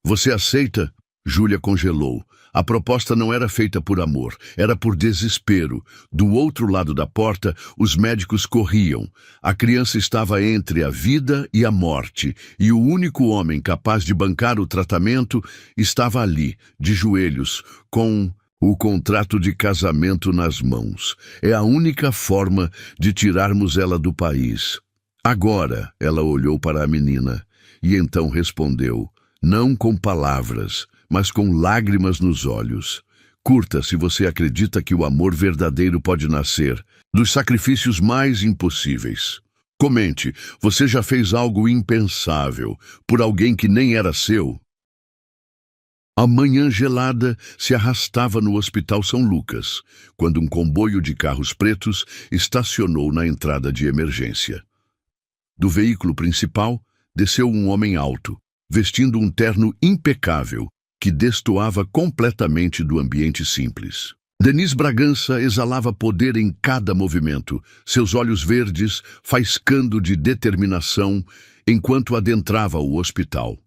Você aceita? Júlia congelou. A proposta não era feita por amor, era por desespero. Do outro lado da porta, os médicos corriam. A criança estava entre a vida e a morte, e o único homem capaz de bancar o tratamento estava ali, de joelhos, com o contrato de casamento nas mãos. É a única forma de tirarmos ela do país. Agora, ela olhou para a menina e então respondeu, não com palavras, mas com lágrimas nos olhos. Curta se você acredita que o amor verdadeiro pode nascer dos sacrifícios mais impossíveis. Comente, você já fez algo impensável por alguém que nem era seu? A manhã gelada se arrastava no Hospital São Lucas, quando um comboio de carros pretos estacionou na entrada de emergência. Do veículo principal, desceu um homem alto, vestindo um terno impecável, que destoava completamente do ambiente simples. Denis Bragança exalava poder em cada movimento, seus olhos verdes faiscando de determinação enquanto adentrava o hospital.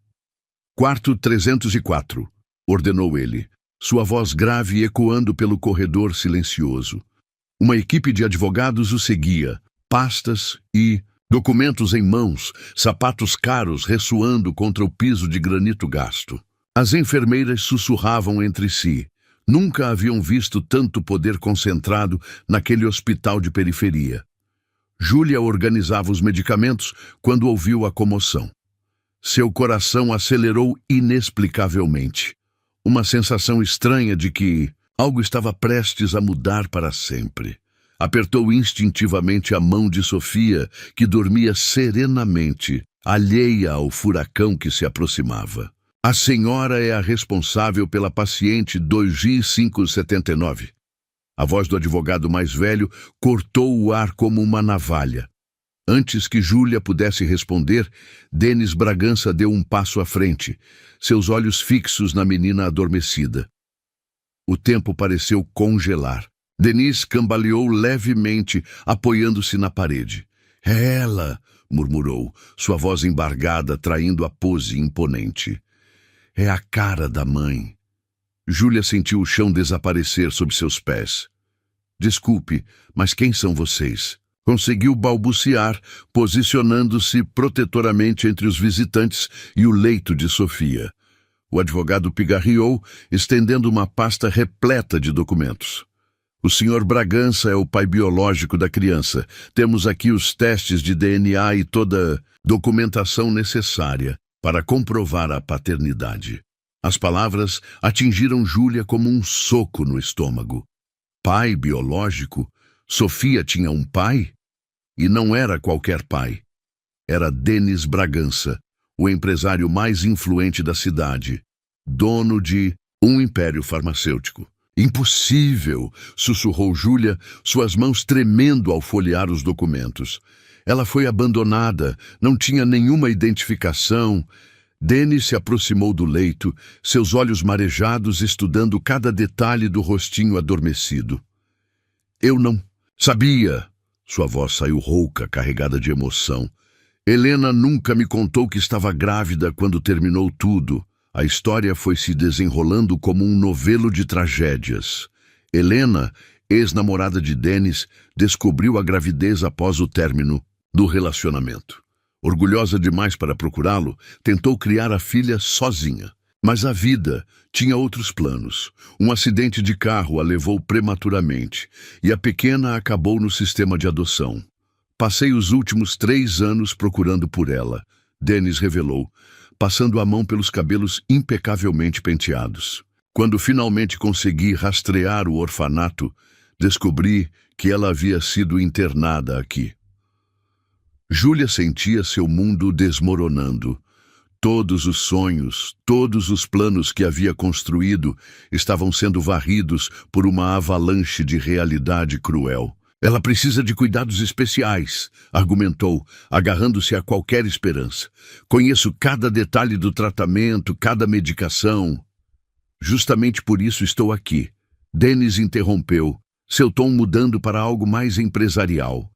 Quarto 304, ordenou ele, sua voz grave ecoando pelo corredor silencioso. Uma equipe de advogados o seguia, pastas e documentos em mãos, sapatos caros ressoando contra o piso de granito gasto. As enfermeiras sussurravam entre si. Nunca haviam visto tanto poder concentrado naquele hospital de periferia. Júlia organizava os medicamentos quando ouviu a comoção. Seu coração acelerou inexplicavelmente. Uma sensação estranha de que algo estava prestes a mudar para sempre. Apertou instintivamente a mão de Sofia, que dormia serenamente, alheia ao furacão que se aproximava. A senhora é a responsável pela paciente 2G579. A voz do advogado mais velho cortou o ar como uma navalha. Antes que Júlia pudesse responder, Denis Bragança deu um passo à frente, seus olhos fixos na menina adormecida. O tempo pareceu congelar. Denis cambaleou levemente, apoiando-se na parede. É ela, murmurou, sua voz embargada traindo a pose imponente. É a cara da mãe. Júlia sentiu o chão desaparecer sob seus pés. Desculpe, mas quem são vocês? Conseguiu balbuciar, posicionando-se protetoramente entre os visitantes e o leito de Sofia. O advogado pigarreou, estendendo uma pasta repleta de documentos. O Sr. Bragança é o pai biológico da criança. Temos aqui os testes de DNA e toda a documentação necessária para comprovar a paternidade. As palavras atingiram Júlia como um soco no estômago. Pai biológico? Sofia tinha um pai? E não era qualquer pai. Era Denis Bragança, o empresário mais influente da cidade, dono de um império farmacêutico. Impossível! Sussurrou Júlia, suas mãos tremendo ao folhear os documentos. Ela foi abandonada, não tinha nenhuma identificação. Denis se aproximou do leito, seus olhos marejados estudando cada detalhe do rostinho adormecido. Eu não sabia. Sua voz saiu rouca, carregada de emoção. Helena nunca me contou que estava grávida quando terminou tudo. A história foi se desenrolando como um novelo de tragédias. Helena, ex-namorada de Denis, descobriu a gravidez após o término do relacionamento. Orgulhosa demais para procurá-lo, tentou criar a filha sozinha. Mas a vida tinha outros planos. Um acidente de carro a levou prematuramente, e a pequena acabou no sistema de adoção. Passei os últimos 3 anos procurando por ela, Denis revelou, passando a mão pelos cabelos impecavelmente penteados. Quando finalmente consegui rastrear o orfanato, descobri que ela havia sido internada aqui. Júlia sentia seu mundo desmoronando. Todos os sonhos, todos os planos que havia construído estavam sendo varridos por uma avalanche de realidade cruel. Ela precisa de cuidados especiais, argumentou, agarrando-se a qualquer esperança. Conheço cada detalhe do tratamento, cada medicação. Justamente por isso estou aqui. Denis interrompeu, seu tom mudando para algo mais empresarial.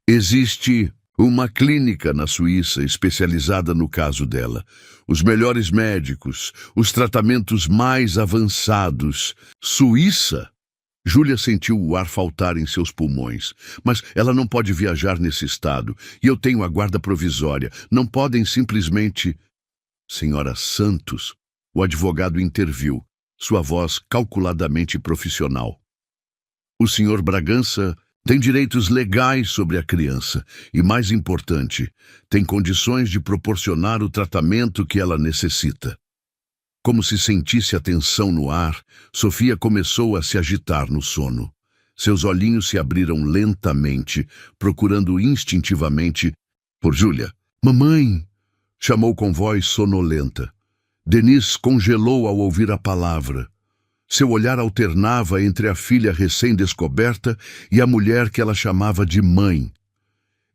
Existe Uma clínica na Suíça especializada no caso dela. Os melhores médicos, os tratamentos mais avançados. Suíça? Júlia sentiu o ar faltar em seus pulmões. Mas ela não pode viajar nesse estado. E eu tenho a guarda provisória. Não podem simplesmente... Senhora Santos, o advogado interviu, sua voz calculadamente profissional. O senhor Bragança tem direitos legais sobre a criança e, mais importante, tem condições de proporcionar o tratamento que ela necessita. Como se sentisse a tensão no ar, Sofia começou a se agitar no sono. Seus olhinhos se abriram lentamente, procurando instintivamente por Júlia. Mamãe! Chamou com voz sonolenta. Denise congelou ao ouvir a palavra. Seu olhar alternava entre a filha recém-descoberta e a mulher que ela chamava de mãe.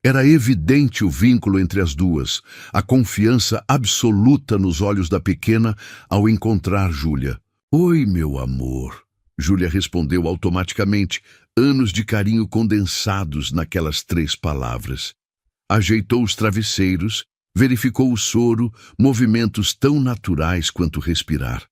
Era evidente o vínculo entre as duas, a confiança absoluta nos olhos da pequena ao encontrar Júlia. Oi, meu amor, Júlia respondeu automaticamente, anos de carinho condensados naquelas 3 palavras. Ajeitou os travesseiros, verificou o soro, movimentos tão naturais quanto respirar.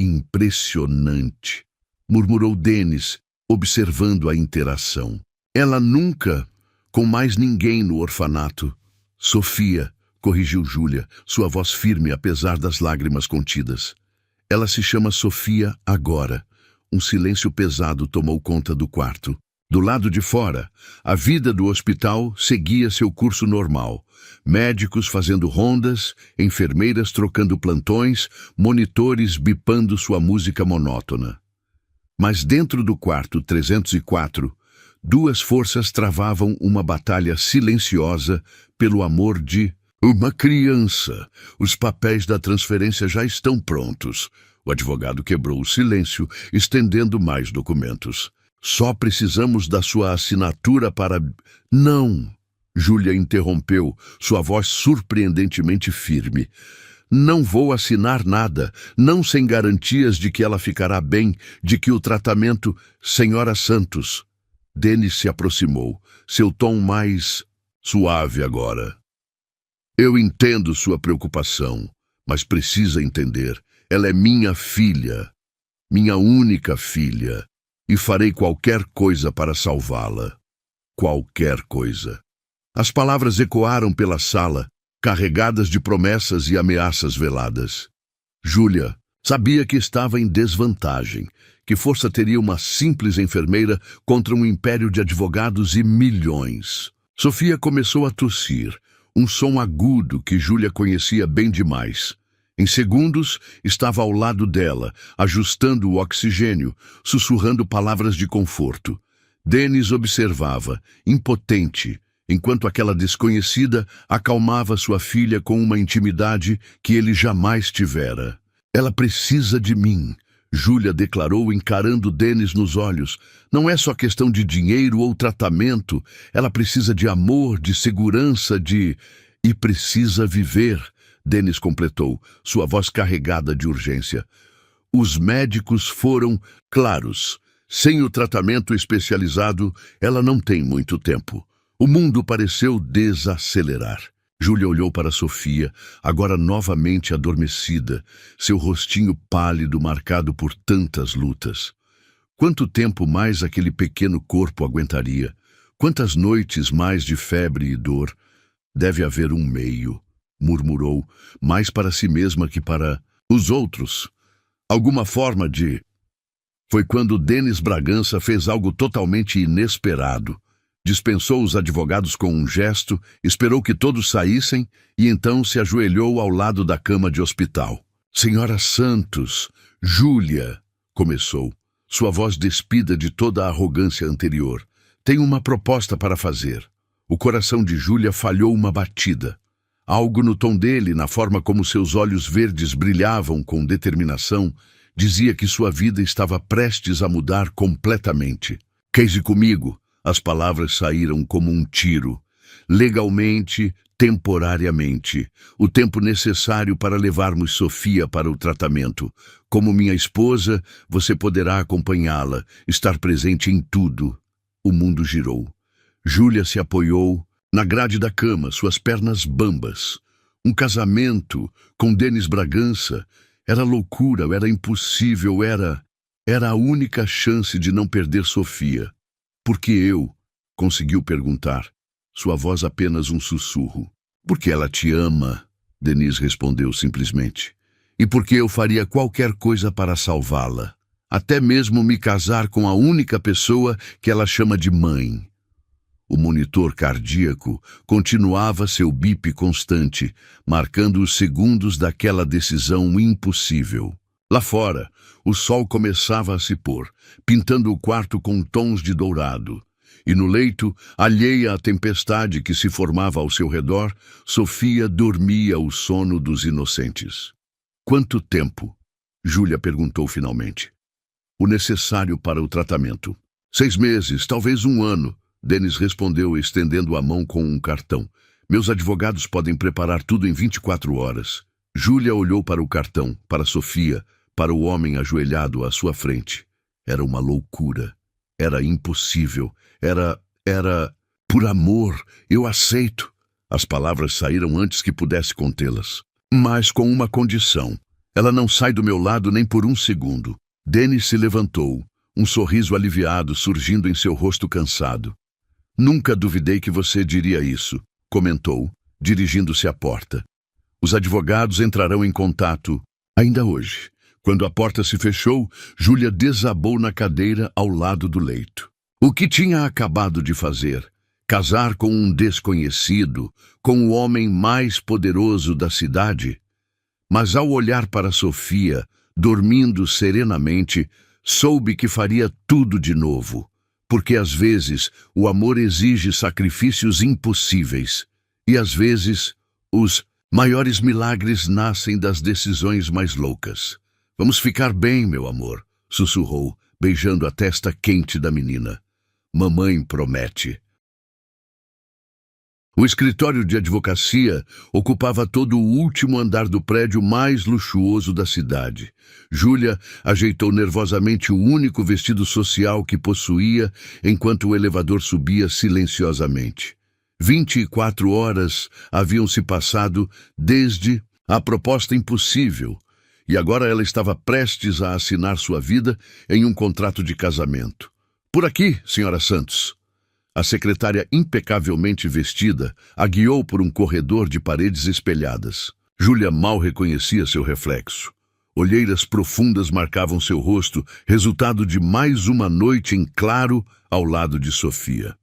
Impressionante, murmurou Denise, observando a interação. Ela nunca, com mais ninguém no orfanato. Sofia, corrigiu Júlia, sua voz firme apesar das lágrimas contidas. Ela se chama Sofia agora. Um silêncio pesado tomou conta do quarto. Do lado de fora, a vida do hospital seguia seu curso normal. Médicos fazendo rondas, enfermeiras trocando plantões, monitores bipando sua música monótona. Mas dentro do quarto 304, 2 forças travavam uma batalha silenciosa pelo amor de uma criança. Os papéis da transferência já estão prontos. O advogado quebrou o silêncio, estendendo mais documentos. Só precisamos da sua assinatura para... Não! Júlia interrompeu, sua voz surpreendentemente firme. Não vou assinar nada, não sem garantias de que ela ficará bem, de que o tratamento... Senhora Santos. Denise se aproximou, seu tom mais suave agora. Eu entendo sua preocupação, mas precisa entender. Ela é minha filha, minha única filha. E farei qualquer coisa para salvá-la. Qualquer coisa. As palavras ecoaram pela sala, carregadas de promessas e ameaças veladas. Júlia sabia que estava em desvantagem, que força teria uma simples enfermeira contra um império de advogados e milhões. Sofia começou a tossir, um som agudo que Júlia conhecia bem demais. Em segundos, estava ao lado dela, ajustando o oxigênio, sussurrando palavras de conforto. Denise observava, impotente, enquanto aquela desconhecida acalmava sua filha com uma intimidade que ele jamais tivera. Ela precisa de mim, Júlia declarou, encarando Denise nos olhos. Não é só questão de dinheiro ou tratamento. Ela precisa de amor, de segurança, E precisa viver. Denise completou, sua voz carregada de urgência. Os médicos foram claros. Sem o tratamento especializado, ela não tem muito tempo. O mundo pareceu desacelerar. Júlia olhou para Sofia, agora novamente adormecida, seu rostinho pálido marcado por tantas lutas. Quanto tempo mais aquele pequeno corpo aguentaria? Quantas noites mais de febre e dor? Deve haver um meio. Murmurou, mais para si mesma que para os outros. Alguma forma de... Foi quando Denise Bragança fez algo totalmente inesperado. Dispensou os advogados com um gesto, esperou que todos saíssem e então se ajoelhou ao lado da cama de hospital. Senhora Santos, Júlia, começou, sua voz despida de toda a arrogância anterior. Tenho uma proposta para fazer. O coração de Júlia falhou uma batida. Algo no tom dele, na forma como seus olhos verdes brilhavam com determinação, dizia que sua vida estava prestes a mudar completamente. Case comigo. As palavras saíram como um tiro. Legalmente, temporariamente. O tempo necessário para levarmos Sofia para o tratamento. Como minha esposa, você poderá acompanhá-la, estar presente em tudo. O mundo girou. Júlia se apoiou, Na grade da cama, suas pernas bambas. Um casamento com Denis Bragança era loucura, era impossível, era a única chance de não perder Sofia. Por que eu? Conseguiu perguntar. Sua voz apenas um sussurro. Porque ela te ama, Denis respondeu simplesmente. E porque eu faria qualquer coisa para salvá-la. Até mesmo me casar com a única pessoa que ela chama de mãe. O monitor cardíaco continuava seu bip constante, marcando os segundos daquela decisão impossível. Lá fora, o sol começava a se pôr, pintando o quarto com tons de dourado. E no leito, alheia à tempestade que se formava ao seu redor, Sofia dormia o sono dos inocentes. Quanto tempo? Júlia perguntou finalmente. O necessário para o tratamento. 6 meses, talvez 1 ano. Denis respondeu, estendendo a mão com um cartão. Meus advogados podem preparar tudo em 24 horas. Júlia olhou para o cartão, para Sofia, para o homem ajoelhado à sua frente. Era uma loucura. Era impossível. Era... Por amor, eu aceito. As palavras saíram antes que pudesse contê-las. Mas com uma condição. Ela não sai do meu lado nem por 1 segundo. Denis se levantou, um sorriso aliviado surgindo em seu rosto cansado. Nunca duvidei que você diria isso, comentou, dirigindo-se à porta. Os advogados entrarão em contato ainda hoje. Quando a porta se fechou, Júlia desabou na cadeira ao lado do leito. O que tinha acabado de fazer? Casar com um desconhecido, com o homem mais poderoso da cidade? Mas ao olhar para Sofia, dormindo serenamente, soube que faria tudo de novo. Porque às vezes o amor exige sacrifícios impossíveis. E às vezes os maiores milagres nascem das decisões mais loucas. Vamos ficar bem, meu amor, sussurrou, beijando a testa quente da menina. Mamãe promete. O escritório de advocacia ocupava todo o último andar do prédio mais luxuoso da cidade. Júlia ajeitou nervosamente o único vestido social que possuía enquanto o elevador subia silenciosamente. 24 horas haviam se passado desde a proposta impossível, e agora ela estava prestes a assinar sua vida em um contrato de casamento. Por aqui, senhora Santos. A secretária, impecavelmente vestida, a guiou por um corredor de paredes espelhadas. Júlia mal reconhecia seu reflexo. Olheiras profundas marcavam seu rosto, resultado de mais uma noite em claro ao lado de Sofia.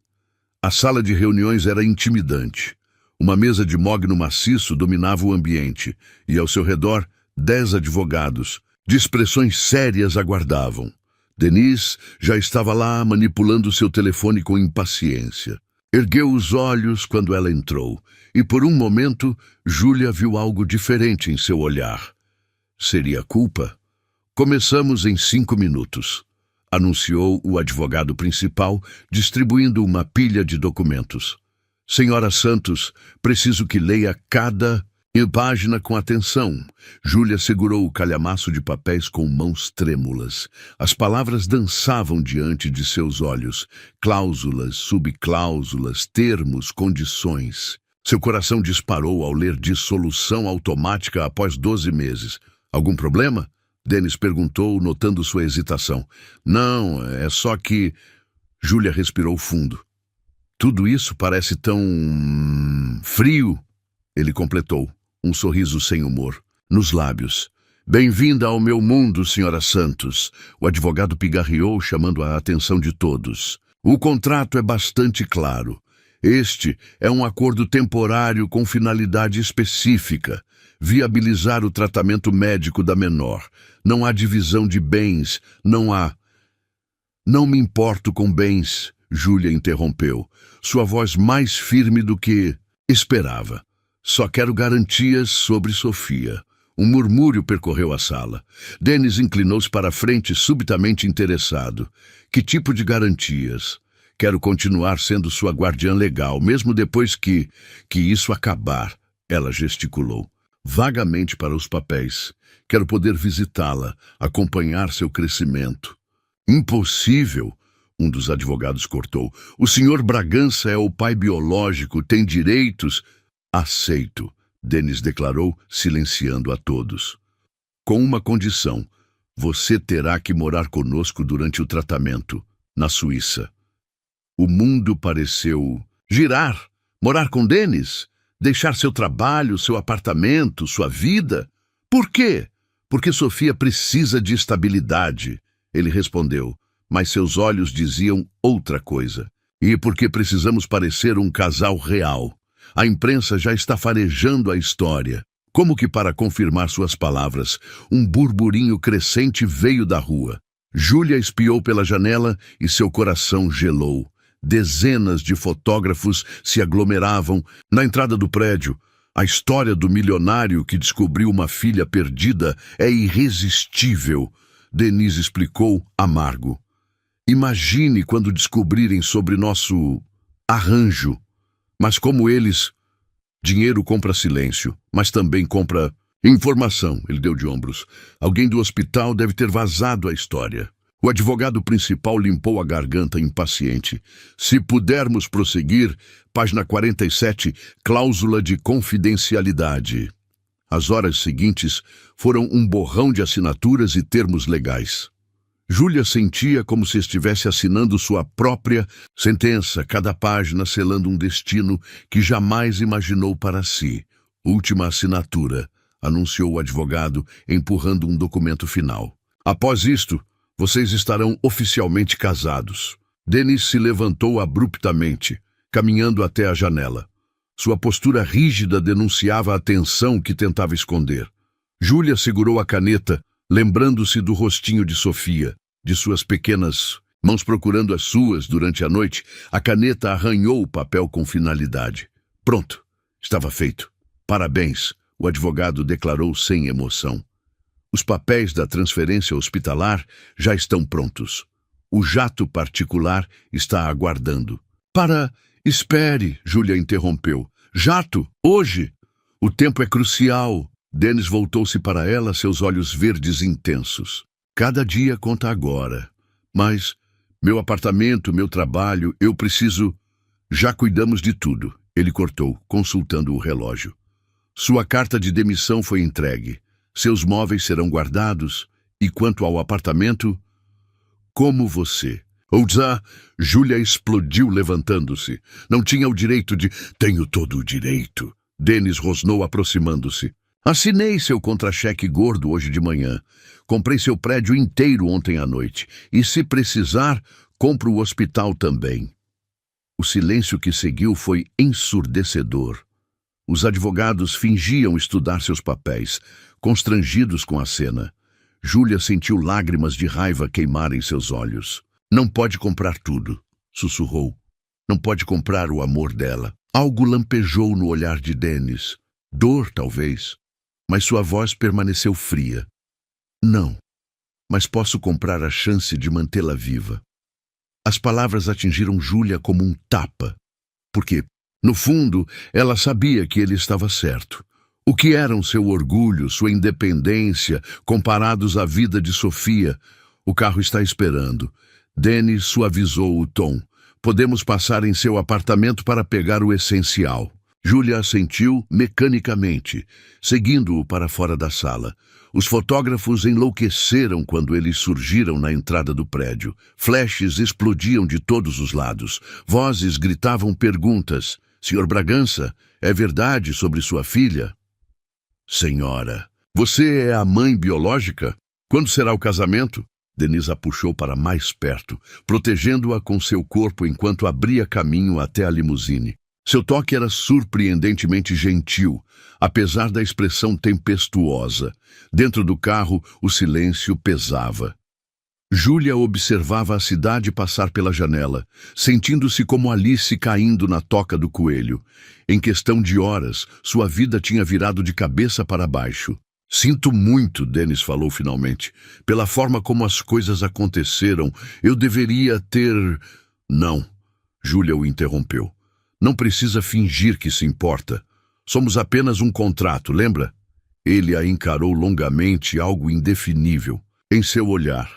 A sala de reuniões era intimidante. Uma mesa de mogno maciço dominava o ambiente, e ao seu redor, 10 advogados, de expressões sérias, aguardavam. Denis já estava lá manipulando seu telefone com impaciência. Ergueu os olhos quando ela entrou, e por um momento Júlia viu algo diferente em seu olhar. Seria culpa? Começamos em 5 minutos, anunciou o advogado principal, distribuindo uma pilha de documentos. Senhora Santos, preciso que leia cada página com atenção. Júlia segurou o calhamaço de papéis com mãos trêmulas. As palavras dançavam diante de seus olhos. Cláusulas, subcláusulas, termos, condições. Seu coração disparou ao ler dissolução automática após 12 meses. Algum problema? Denis perguntou, notando sua hesitação. Não, é só que... Júlia respirou fundo. Tudo isso parece tão... frio, ele completou. Um sorriso sem humor, nos lábios. Bem-vinda ao meu mundo, senhora Santos. O advogado pigarreou, chamando a atenção de todos. O contrato é bastante claro. Este é um acordo temporário com finalidade específica. Viabilizar o tratamento médico da menor. Não há divisão de bens, não há... Não me importo com bens, Júlia interrompeu. Sua voz mais firme do que esperava. Só quero garantias sobre Sofia. Um murmúrio percorreu a sala. Denis inclinou-se para a frente, subitamente interessado. Que tipo de garantias? Quero continuar sendo sua guardiã legal, mesmo depois que isso acabar, ela gesticulou. Vagamente para os papéis. Quero poder visitá-la, acompanhar seu crescimento. Impossível! um dos advogados cortou. O senhor Bragança é o pai biológico, tem direitos. Aceito, Denis declarou, silenciando a todos. Com uma condição. Você terá que morar conosco durante o tratamento, na Suíça. O mundo pareceu girar. Morar com Denis? Deixar seu trabalho, seu apartamento, sua vida? Por quê? Porque Sofia precisa de estabilidade, ele respondeu, mas seus olhos diziam outra coisa. E porque precisamos parecer um casal real. A imprensa já está farejando a história. Como que para confirmar suas palavras, um burburinho crescente veio da rua. Júlia espiou pela janela e seu coração gelou. Dezenas de fotógrafos se aglomeravam na entrada do prédio. A história do milionário que descobriu uma filha perdida é irresistível, Denise explicou, amargo. Imagine quando descobrirem sobre nosso arranjo. Mas como eles... Dinheiro compra silêncio, mas também compra informação, ele deu de ombros. Alguém do hospital deve ter vazado a história. O advogado principal limpou a garganta impaciente. Se pudermos prosseguir, página 47, cláusula de confidencialidade. As horas seguintes foram um borrão de assinaturas e termos legais. Júlia sentia como se estivesse assinando sua própria sentença, cada página selando um destino que jamais imaginou para si. Última assinatura, anunciou o advogado, empurrando um documento final. Após isto, vocês estarão oficialmente casados. Denis se levantou abruptamente, caminhando até a janela. Sua postura rígida denunciava a tensão que tentava esconder. Júlia segurou a caneta, lembrando-se do rostinho de Sofia, de suas pequenas mãos procurando as suas durante a noite. A caneta arranhou o papel com finalidade. Pronto, estava feito. Parabéns, o advogado declarou sem emoção. Os papéis da transferência hospitalar já estão prontos. O jato particular está aguardando. Espere, Júlia interrompeu. Jato? Hoje? O tempo é crucial. Denis voltou-se para ela, seus olhos verdes intensos. Cada dia conta agora. Mas, meu apartamento, meu trabalho, eu preciso... Já cuidamos de tudo, ele cortou, consultando o relógio. Sua carta de demissão foi entregue. Seus móveis serão guardados. E quanto ao apartamento... Como você... Ouza, Júlia explodiu levantando-se. Não tinha o direito de... Tenho todo o direito. Denis rosnou aproximando-se. Assinei seu contra-cheque gordo hoje de manhã. Comprei seu prédio inteiro ontem à noite. E se precisar, compro o hospital também. O silêncio que seguiu foi ensurdecedor. Os advogados fingiam estudar seus papéis, constrangidos com a cena. Júlia sentiu lágrimas de raiva queimarem seus olhos. Não pode comprar tudo, sussurrou. Não pode comprar o amor dela. Algo lampejou no olhar de Denis. Dor, talvez. Mas sua voz permaneceu fria. Não, mas posso comprar a chance de mantê-la viva. As palavras atingiram Júlia como um tapa. Porque, no fundo, ela sabia que ele estava certo. O que eram seu orgulho, sua independência, comparados à vida de Sofia? O carro está esperando. Denis suavizou o tom. Podemos passar em seu apartamento para pegar o essencial. Júlia assentiu mecanicamente, seguindo-o para fora da sala. Os fotógrafos enlouqueceram quando eles surgiram na entrada do prédio. Flashes explodiam de todos os lados. Vozes gritavam perguntas. Senhor Bragança, é verdade sobre sua filha? Senhora, você é a mãe biológica? Quando será o casamento? Denise a puxou para mais perto, protegendo-a com seu corpo enquanto abria caminho até a limusine. Seu toque era surpreendentemente gentil, apesar da expressão tempestuosa. Dentro do carro, o silêncio pesava. Júlia observava a cidade passar pela janela, sentindo-se como Alice caindo na toca do coelho. Em questão de horas, sua vida tinha virado de cabeça para baixo. Sinto muito, Denis falou finalmente. Pela forma como as coisas aconteceram, eu deveria ter... Não, Júlia o interrompeu. Não precisa fingir que se importa. Somos apenas um contrato, lembra? Ele a encarou longamente, algo indefinível, em seu olhar.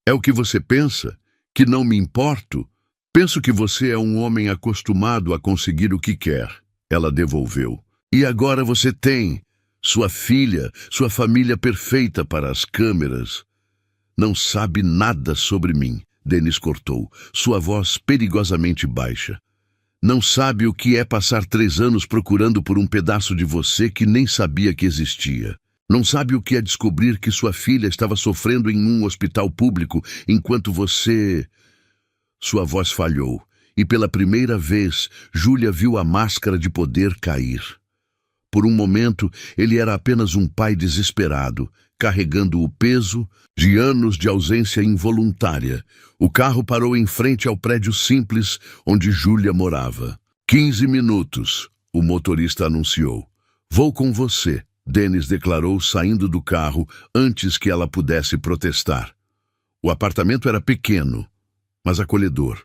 É o que você pensa? Que não me importo? Penso que você é um homem acostumado a conseguir o que quer. Ela devolveu. E agora você tem sua filha, sua família perfeita para as câmeras. Não sabe nada sobre mim, Dennis cortou, sua voz perigosamente baixa. Não sabe o que é passar 3 anos procurando por um pedaço de você que nem sabia que existia. Não sabe o que é descobrir que sua filha estava sofrendo em um hospital público enquanto você... Sua voz falhou, e pela primeira vez, Júlia viu a máscara de poder cair. Por um momento, ele era apenas um pai desesperado, carregando o peso de anos de ausência involuntária. O carro parou em frente ao prédio simples onde Júlia morava. 15 minutos, o motorista anunciou. Vou com você, Dennis declarou saindo do carro antes que ela pudesse protestar. O apartamento era pequeno, mas acolhedor.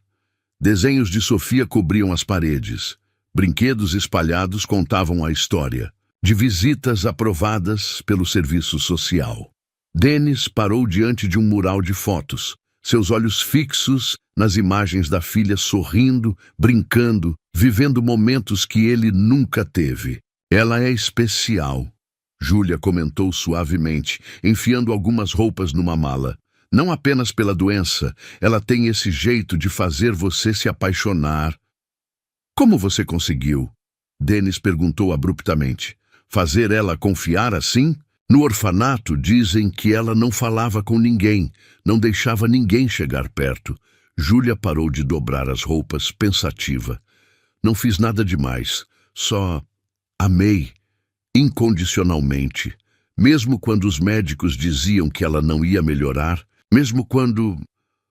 Desenhos de Sofia cobriam as paredes. Brinquedos espalhados contavam a história de visitas aprovadas pelo serviço social. Dennis parou diante de um mural de fotos, seus olhos fixos nas imagens da filha sorrindo, brincando, vivendo momentos que ele nunca teve. Ela é especial, Júlia comentou suavemente, enfiando algumas roupas numa mala. Não apenas pela doença, ela tem esse jeito de fazer você se apaixonar. Como você conseguiu? Dennis perguntou abruptamente. Fazer ela confiar assim? No orfanato dizem que ela não falava com ninguém, não deixava ninguém chegar perto. Júlia parou de dobrar as roupas, pensativa. Não fiz nada demais, só amei, incondicionalmente. Mesmo quando os médicos diziam que ela não ia melhorar, mesmo quando...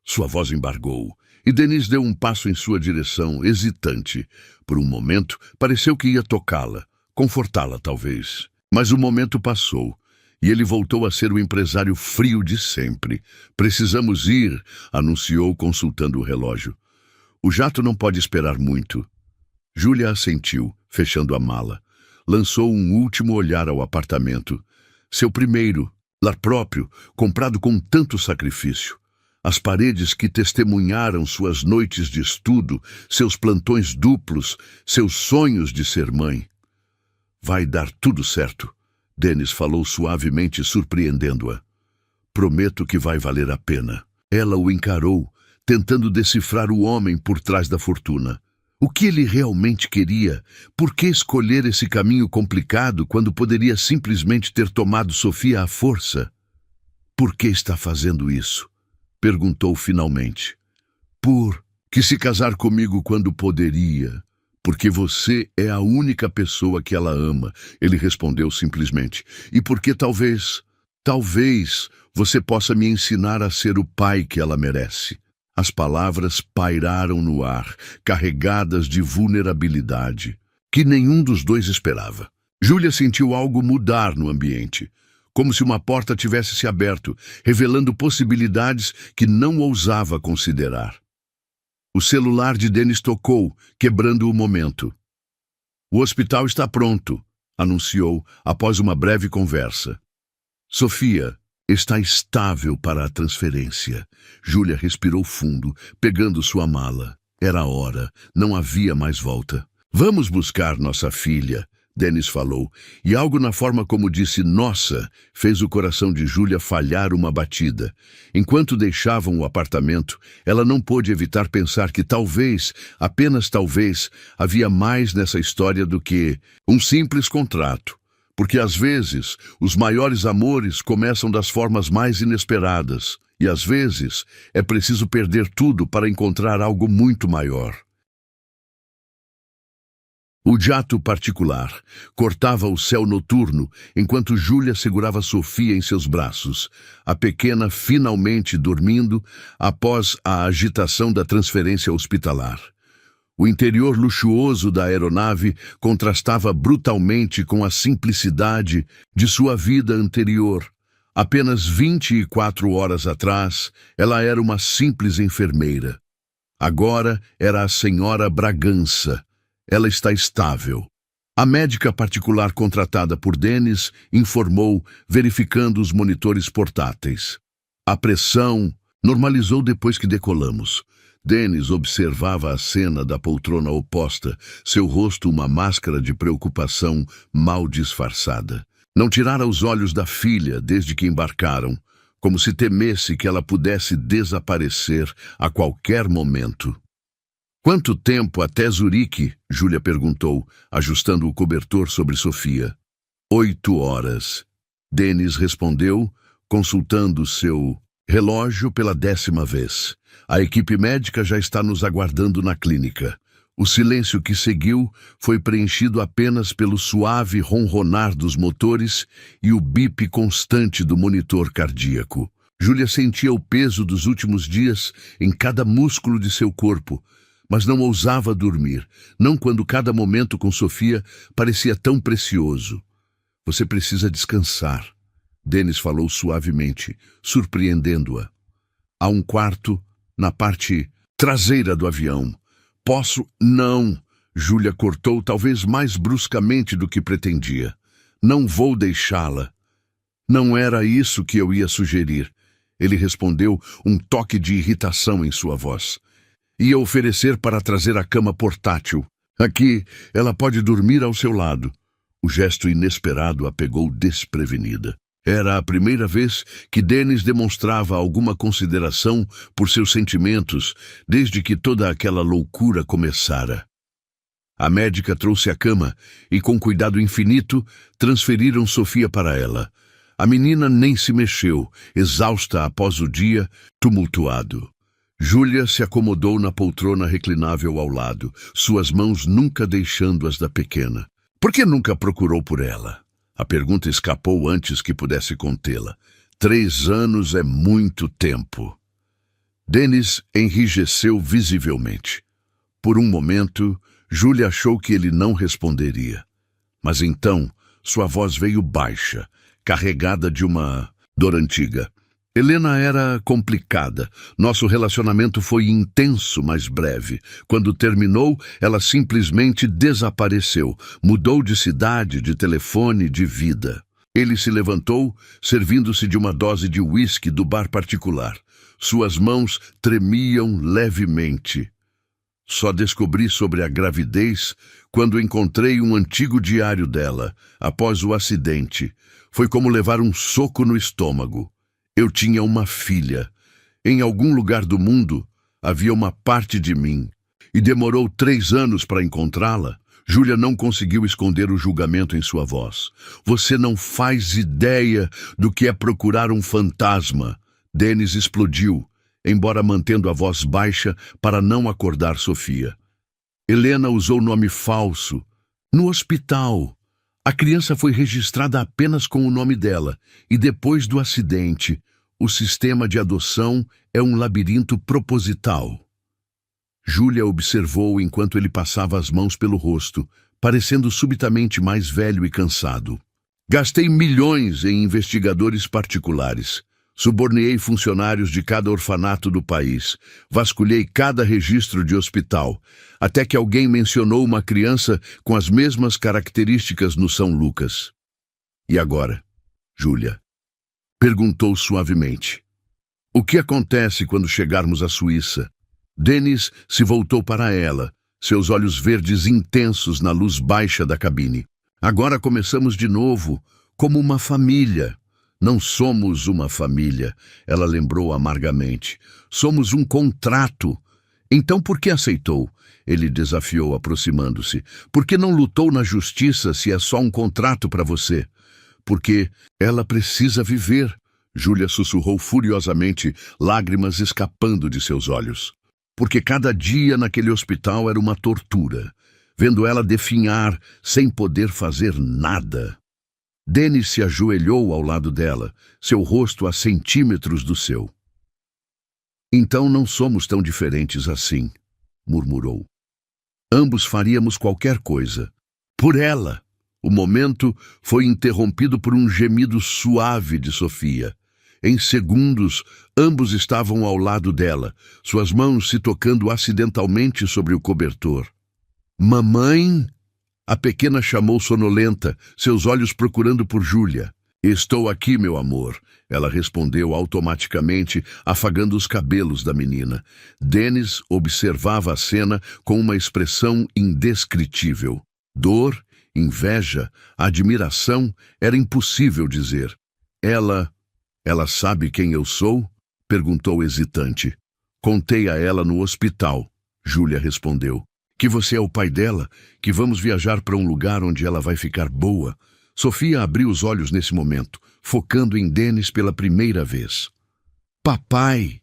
Sua voz embargou, e Denise deu um passo em sua direção, hesitante. Por um momento, pareceu que ia tocá-la, confortá-la talvez. Mas o momento passou, e ele voltou a ser o empresário frio de sempre. Precisamos ir, anunciou consultando o relógio. O jato não pode esperar muito. Júlia assentiu, fechando a mala. Lançou um último olhar ao apartamento. Seu primeiro, lar próprio, comprado com tanto sacrifício. As paredes que testemunharam suas noites de estudo, seus plantões duplos, seus sonhos de ser mãe. Vai dar tudo certo, Dennis falou suavemente, surpreendendo-a. Prometo que vai valer a pena. Ela o encarou, tentando decifrar o homem por trás da fortuna. O que ele realmente queria? Por que escolher esse caminho complicado quando poderia simplesmente ter tomado Sofia à força? Por que está fazendo isso? Perguntou finalmente. Por que se casar comigo quando poderia? Porque você é a única pessoa que ela ama, ele respondeu simplesmente. E porque talvez você possa me ensinar a ser o pai que ela merece. As palavras pairaram no ar, carregadas de vulnerabilidade, que nenhum dos dois esperava. Júlia sentiu algo mudar no ambiente, como se uma porta tivesse se aberto, revelando possibilidades que não ousava considerar. O celular de Dennis tocou, quebrando o momento. O hospital está pronto, anunciou após uma breve conversa. Sofia está estável para a transferência. Júlia respirou fundo, pegando sua mala. Era a hora, não havia mais volta. Vamos buscar nossa filha, Dennis falou, e algo na forma como disse nossa fez o coração de Júlia falhar uma batida. Enquanto deixavam o apartamento, ela não pôde evitar pensar que talvez, apenas talvez, havia mais nessa história do que um simples contrato. Porque às vezes os maiores amores começam das formas mais inesperadas, e às vezes é preciso perder tudo para encontrar algo muito maior. O jato particular cortava o céu noturno enquanto Júlia segurava Sofia em seus braços, a pequena finalmente dormindo após a agitação da transferência hospitalar. O interior luxuoso da aeronave contrastava brutalmente com a simplicidade de sua vida anterior. Apenas 24 horas atrás, ela era uma simples enfermeira. Agora era a senhora Bragança. Ela está estável. A médica particular contratada por Dennis informou, verificando os monitores portáteis. A pressão Normalizou depois que decolamos. Dennis observava a cena da poltrona oposta, seu rosto uma máscara de preocupação mal disfarçada. Não tirara os olhos da filha desde que embarcaram, como se temesse que ela pudesse desaparecer a qualquer momento. Quanto tempo até Zurique? Júlia perguntou, ajustando o cobertor sobre Sofia. 8 horas. Dennis respondeu, consultando seu relógio pela 10ª vez. A equipe médica já está nos aguardando na clínica. O silêncio que seguiu foi preenchido apenas pelo suave ronronar dos motores e o bip constante do monitor cardíaco. Júlia sentia o peso dos últimos dias em cada músculo de seu corpo, mas não ousava dormir, não quando cada momento com Sofia parecia tão precioso. Você precisa descansar, Dennis falou suavemente, surpreendendo-a. Há um quarto na parte traseira do avião. Posso? Não, Júlia cortou talvez mais bruscamente do que pretendia. Não vou deixá-la. Não era isso que eu ia sugerir. Ele respondeu, um toque de irritação em sua voz. Ia oferecer para trazer a cama portátil. Aqui, ela pode dormir ao seu lado. O gesto inesperado a pegou desprevenida. Era a primeira vez que Dennis demonstrava alguma consideração por seus sentimentos desde que toda aquela loucura começara. A médica trouxe a cama e, com cuidado infinito, transferiram Sofia para ela. A menina nem se mexeu, exausta após o dia tumultuado. Júlia se acomodou na poltrona reclinável ao lado, suas mãos nunca deixando as da pequena. Por que nunca procurou por ela? A pergunta escapou antes que pudesse contê-la. 3 anos é muito tempo. Dennis enrijeceu visivelmente. Por um momento, Júlia achou que ele não responderia. Mas então, sua voz veio baixa, carregada de uma dor antiga. Helena era complicada. Nosso relacionamento foi intenso, mas breve. Quando terminou, ela simplesmente desapareceu. Mudou de cidade, de telefone, de vida. Ele se levantou, servindo-se de uma dose de uísque do bar particular. Suas mãos tremiam levemente. Só descobri sobre a gravidez quando encontrei um antigo diário dela, após o acidente. Foi como levar um soco no estômago. Eu tinha uma filha. Em algum lugar do mundo havia uma parte de mim. E demorou 3 anos para encontrá-la. Júlia não conseguiu esconder o julgamento em sua voz. Você não faz ideia do que é procurar um fantasma. Dennis explodiu, embora mantendo a voz baixa para não acordar Sofia. Helena usou nome falso. No hospital. A criança foi registrada apenas com o nome dela, e depois do acidente, o sistema de adoção é um labirinto proposital. Júlia observou enquanto ele passava as mãos pelo rosto, parecendo subitamente mais velho e cansado. Gastei milhões em investigadores particulares. Subornei funcionários de cada orfanato do país. Vasculhei cada registro de hospital, até que alguém mencionou uma criança com as mesmas características no São Lucas. E agora, Júlia? Perguntou suavemente. O que acontece quando chegarmos à Suíça? Dennis se voltou para ela, seus olhos verdes intensos na luz baixa da cabine. Agora começamos de novo, como uma família. Não somos uma família, ela lembrou amargamente. Somos um contrato. Então por que aceitou? Ele desafiou, aproximando-se. Por que não lutou na justiça se é só um contrato para você? Porque ela precisa viver. Júlia sussurrou furiosamente, lágrimas escapando de seus olhos. Porque cada dia naquele hospital era uma tortura, vendo ela definhar sem poder fazer nada. Dennis se ajoelhou ao lado dela, seu rosto a centímetros do seu. Então não somos tão diferentes assim, murmurou. Ambos faríamos qualquer coisa. Por ela. O momento foi interrompido por um gemido suave de Sofia. Em segundos, ambos estavam ao lado dela, suas mãos se tocando acidentalmente sobre o cobertor. Mamãe? A pequena chamou sonolenta, seus olhos procurando por Júlia. Estou aqui, meu amor, ela respondeu automaticamente, afagando os cabelos da menina. Dennis observava a cena com uma expressão indescritível. Dor, inveja, admiração, era impossível dizer. Ela sabe quem eu sou? Perguntou hesitante. Contei a ela no hospital, Júlia respondeu. Que você é o pai dela, que vamos viajar para um lugar onde ela vai ficar boa. Sofia abriu os olhos nesse momento, focando em Dennis pela primeira vez. Papai!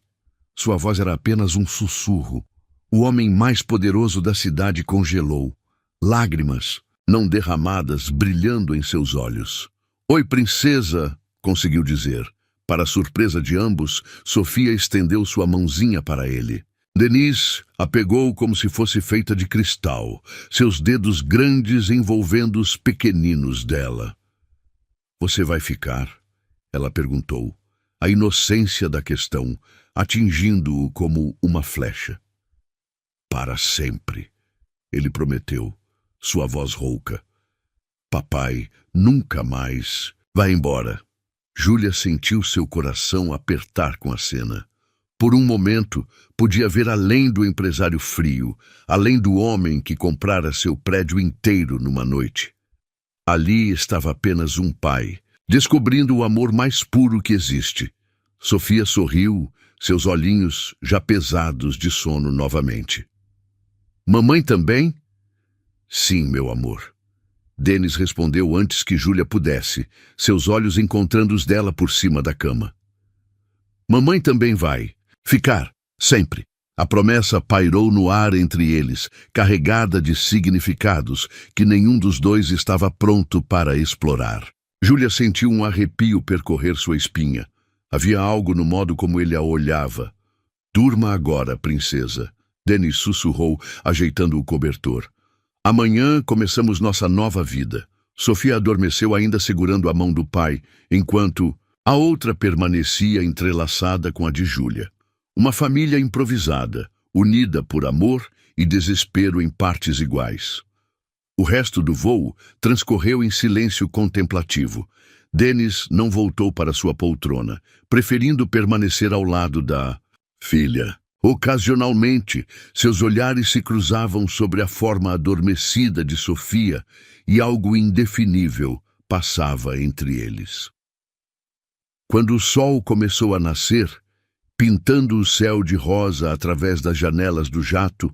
Sua voz era apenas um sussurro. O homem mais poderoso da cidade congelou. Lágrimas, não derramadas, brilhando em seus olhos. Oi, princesa, conseguiu dizer. Para a surpresa de ambos, Sofia estendeu sua mãozinha para ele. Denise a pegou como se fosse feita de cristal, seus dedos grandes envolvendo os pequeninos dela. Você vai ficar? Ela perguntou, a inocência da questão atingindo-o como uma flecha. Para sempre, ele prometeu, sua voz rouca. Papai, nunca mais. Vai embora. Júlia sentiu seu coração apertar com a cena. Por um momento, podia ver além do empresário frio, além do homem que comprara seu prédio inteiro numa noite. Ali estava apenas um pai, descobrindo o amor mais puro que existe. Sofia sorriu, seus olhinhos já pesados de sono novamente. Mamãe também? Sim, meu amor. Dennis respondeu antes que Júlia pudesse, seus olhos encontrando os dela por cima da cama. Mamãe também vai. Ficar, sempre. A promessa pairou no ar entre eles, carregada de significados que nenhum dos dois estava pronto para explorar. Júlia sentiu um arrepio percorrer sua espinha. Havia algo no modo como ele a olhava. Durma agora, princesa. Dennis sussurrou, ajeitando o cobertor. Amanhã começamos nossa nova vida. Sofia adormeceu ainda segurando a mão do pai, enquanto a outra permanecia entrelaçada com a de Júlia. Uma família improvisada, unida por amor e desespero em partes iguais. O resto do voo transcorreu em silêncio contemplativo. Dennis não voltou para sua poltrona, preferindo permanecer ao lado da filha. Ocasionalmente, seus olhares se cruzavam sobre a forma adormecida de Sofia e algo indefinível passava entre eles. Quando o sol começou a nascer, pintando o céu de rosa através das janelas do jato,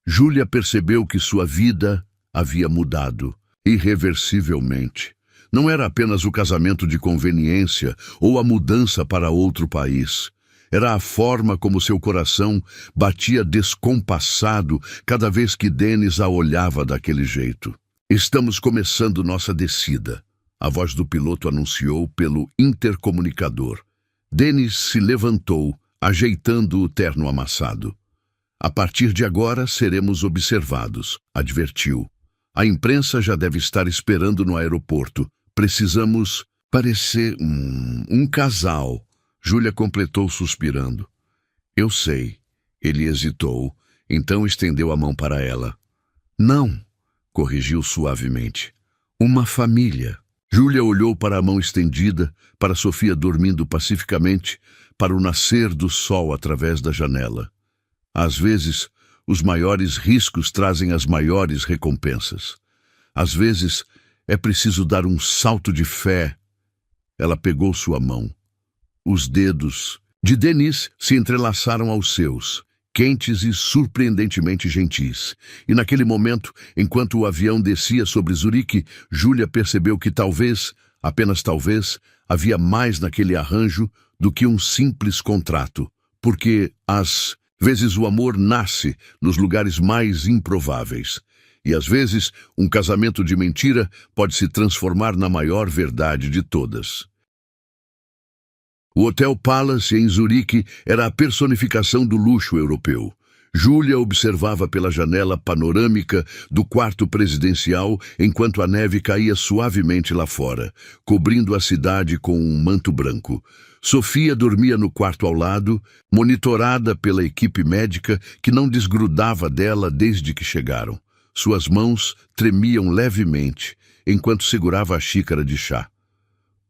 Júlia percebeu que sua vida havia mudado, irreversivelmente. Não era apenas o casamento de conveniência ou a mudança para outro país. Era a forma como seu coração batia descompassado cada vez que Dennis a olhava daquele jeito. Estamos começando nossa descida, a voz do piloto anunciou pelo intercomunicador. Dennis se levantou, ajeitando o terno amassado. A partir de agora seremos observados, advertiu. A imprensa já deve estar esperando no aeroporto. Precisamos parecer um casal. Júlia completou suspirando. Eu sei. Ele hesitou, então estendeu a mão para ela. Não, corrigiu suavemente. Uma família. Júlia olhou para a mão estendida, para Sofia dormindo pacificamente, para o nascer do sol através da janela. Às vezes, os maiores riscos trazem as maiores recompensas. Às vezes, é preciso dar um salto de fé. Ela pegou sua mão. Os dedos de Denise se entrelaçaram aos seus, quentes e surpreendentemente gentis. E naquele momento, enquanto o avião descia sobre Zurique, Júlia percebeu que talvez, apenas talvez, havia mais naquele arranjo do que um simples contrato, porque, às vezes, o amor nasce nos lugares mais improváveis. E, às vezes, um casamento de mentira pode se transformar na maior verdade de todas. O Hotel Palace, em Zurique, era a personificação do luxo europeu. Júlia observava pela janela panorâmica do quarto presidencial enquanto a neve caía suavemente lá fora, cobrindo a cidade com um manto branco. Sofia dormia no quarto ao lado, monitorada pela equipe médica que não desgrudava dela desde que chegaram. Suas mãos tremiam levemente enquanto segurava a xícara de chá.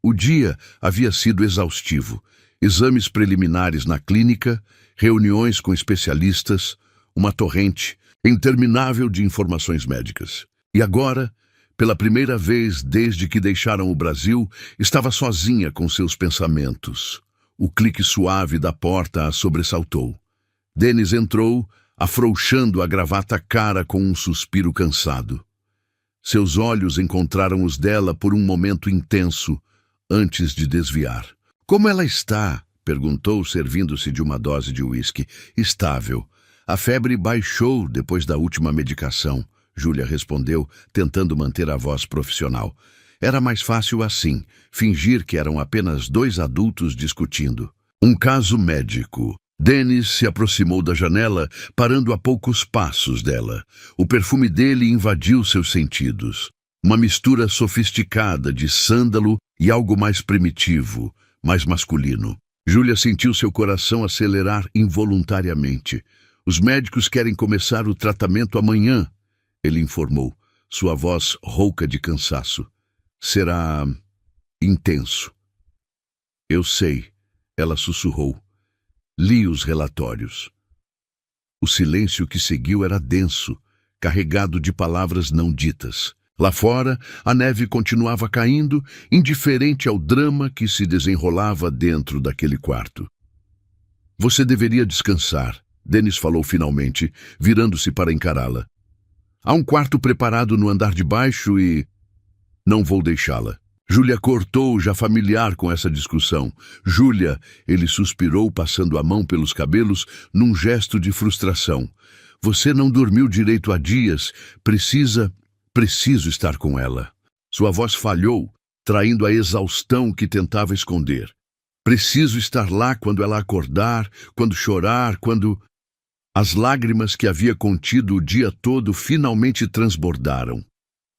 O dia havia sido exaustivo. Exames preliminares na clínica, reuniões com especialistas, uma torrente interminável de informações médicas. E agora, pela primeira vez desde que deixaram o Brasil, estava sozinha com seus pensamentos. O clique suave da porta a sobressaltou. Dennis entrou, afrouxando a gravata cara com um suspiro cansado. Seus olhos encontraram os dela por um momento intenso, antes de desviar. "Como ela está?" perguntou, servindo-se de uma dose de uísque. "Estável. A febre baixou depois da última medicação", Júlia respondeu, tentando manter a voz profissional. Era mais fácil assim, fingir que eram apenas dois adultos discutindo. Um caso médico. Dennis se aproximou da janela, parando a poucos passos dela. O perfume dele invadiu seus sentidos. Uma mistura sofisticada de sândalo e algo mais primitivo, mais masculino. Júlia sentiu seu coração acelerar involuntariamente. "Os médicos querem começar o tratamento amanhã", ele informou, sua voz rouca de cansaço. "Será intenso." "Eu sei", ela sussurrou. Li os relatórios. O silêncio que seguiu era denso, carregado de palavras não ditas. Lá fora, a neve continuava caindo, indiferente ao drama que se desenrolava dentro daquele quarto. "Você deveria descansar", Dennis falou finalmente, virando-se para encará-la. "Há um quarto preparado no andar de baixo e... não vou deixá-la." Júlia cortou, já familiar com essa discussão. "Júlia", ele suspirou, passando a mão pelos cabelos, num gesto de frustração. "Você não dormiu direito há dias. Preciso estar com ela." Sua voz falhou, traindo a exaustão que tentava esconder. "Preciso estar lá quando ela acordar, quando chorar, quando..." As lágrimas que havia contido o dia todo finalmente transbordaram.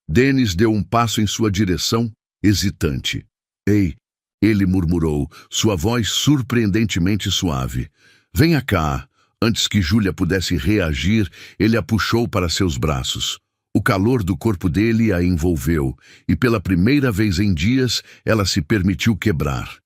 Dennis deu um passo em sua direção, hesitante. "Ei", ele murmurou, sua voz surpreendentemente suave. "Venha cá." Antes que Júlia pudesse reagir, ele a puxou para seus braços. O calor do corpo dele a envolveu, e pela primeira vez em dias ela se permitiu quebrar.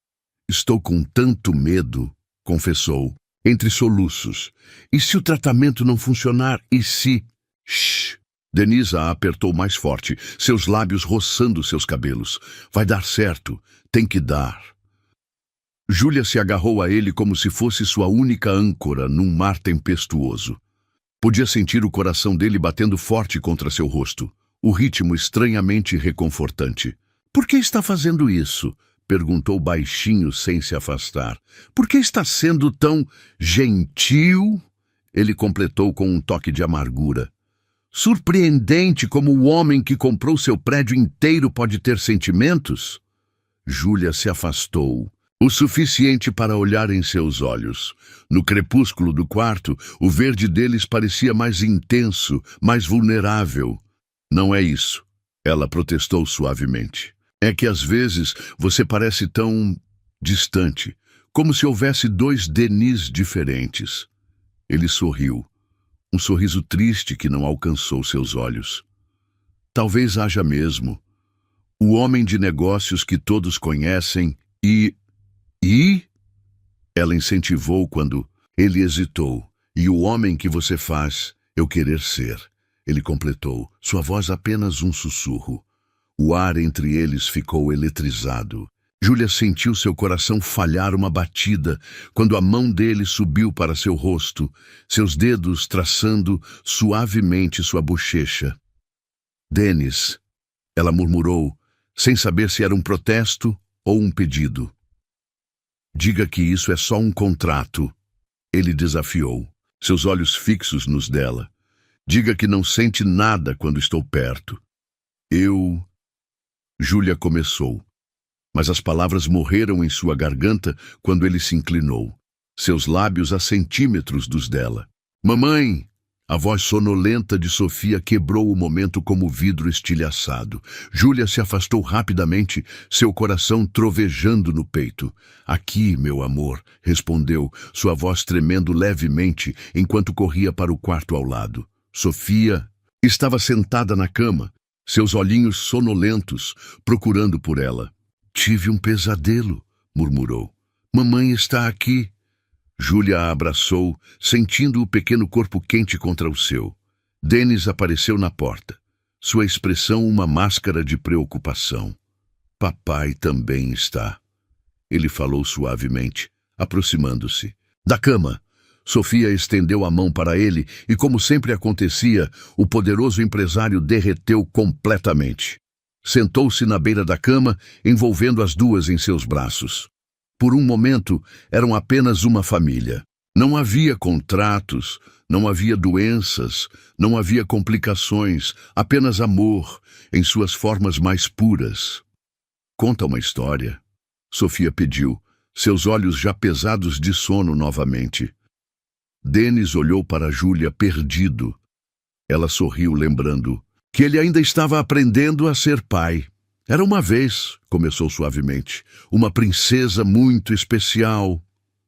"Estou com tanto medo", confessou, entre soluços. "E se o tratamento não funcionar? E se..." "Shh." Denise a apertou mais forte, seus lábios roçando seus cabelos. "Vai dar certo. Tem que dar." Júlia se agarrou a ele como se fosse sua única âncora num mar tempestuoso. Podia sentir o coração dele batendo forte contra seu rosto, o ritmo estranhamente reconfortante. "Por que está fazendo isso?" perguntou baixinho sem se afastar. "Por que está sendo tão gentil?" Ele completou com um toque de amargura. "Surpreendente como o homem que comprou seu prédio inteiro pode ter sentimentos." Júlia se afastou, o suficiente para olhar em seus olhos. No crepúsculo do quarto, o verde deles parecia mais intenso, mais vulnerável. "Não é isso", ela protestou suavemente. "É que às vezes você parece tão distante, como se houvesse dois Denis diferentes." Ele sorriu. Um sorriso triste que não alcançou seus olhos. "Talvez haja mesmo. O homem de negócios que todos conhecem e... Ela incentivou quando ele hesitou. "E o homem que você faz eu querer ser", ele completou, sua voz apenas um sussurro. O ar entre eles ficou eletrizado. Júlia sentiu seu coração falhar uma batida quando a mão dele subiu para seu rosto, seus dedos traçando suavemente sua bochecha. "Dennis", ela murmurou, sem saber se era um protesto ou um pedido. "Diga que isso é só um contrato", ele desafiou, seus olhos fixos nos dela. "Diga que não sente nada quando estou perto." "Eu..." Júlia começou. Mas as palavras morreram em sua garganta quando ele se inclinou, seus lábios a centímetros dos dela. "Mamãe!" A voz sonolenta de Sofia quebrou o momento como vidro estilhaçado. Júlia se afastou rapidamente, seu coração trovejando no peito. "Aqui, meu amor", respondeu, sua voz tremendo levemente enquanto corria para o quarto ao lado. Sofia estava sentada na cama, seus olhinhos sonolentos, procurando por ela. Tive um pesadelo, murmurou. Mamãe está aqui. Júlia a abraçou, sentindo o pequeno corpo quente contra o seu. Dennis apareceu na porta. Sua expressão uma máscara de preocupação. Papai também está. Ele falou suavemente, aproximando-se. Da cama. Sofia estendeu a mão para ele e, como sempre acontecia, o poderoso empresário derreteu completamente. Sentou-se na beira da cama, envolvendo as duas em seus braços. Por um momento, eram apenas uma família. Não havia contratos, não havia doenças, não havia complicações, apenas amor, em suas formas mais puras. Conta uma história. Sofia pediu, seus olhos já pesados de sono novamente. Dennis olhou para Júlia perdido. Ela sorriu, lembrando que ele ainda estava aprendendo a ser pai. Era uma vez, começou suavemente, uma princesa muito especial.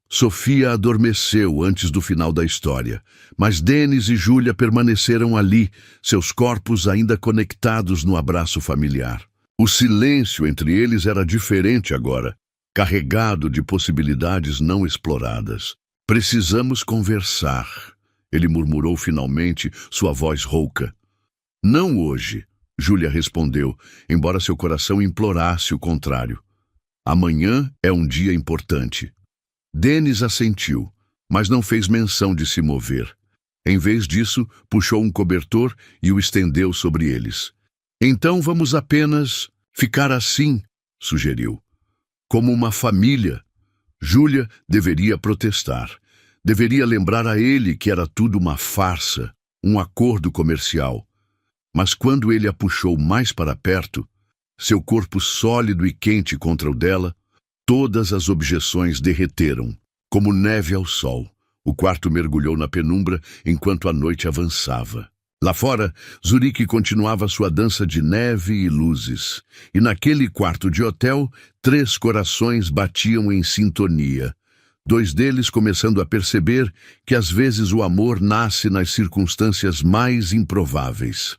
Sofia adormeceu antes do final da história, mas Dennis e Júlia permaneceram ali, seus corpos ainda conectados no abraço familiar. O silêncio entre eles era diferente agora, carregado de possibilidades não exploradas. Precisamos conversar, ele murmurou finalmente, sua voz rouca. Não hoje, Júlia respondeu, embora seu coração implorasse o contrário. Amanhã é um dia importante. Dennis assentiu, mas não fez menção de se mover. Em vez disso, puxou um cobertor e o estendeu sobre eles. Então vamos apenas ficar assim, sugeriu. Como uma família. Júlia deveria protestar. Deveria lembrar a ele que era tudo uma farsa, um acordo comercial. Mas quando ele a puxou mais para perto, seu corpo sólido e quente contra o dela, todas as objeções derreteram, como neve ao sol. O quarto mergulhou na penumbra enquanto a noite avançava. Lá fora, Zurique continuava sua dança de neve e luzes. E naquele quarto de hotel, 3 corações batiam em sintonia. 2 deles começando a perceber que às vezes o amor nasce nas circunstâncias mais improváveis.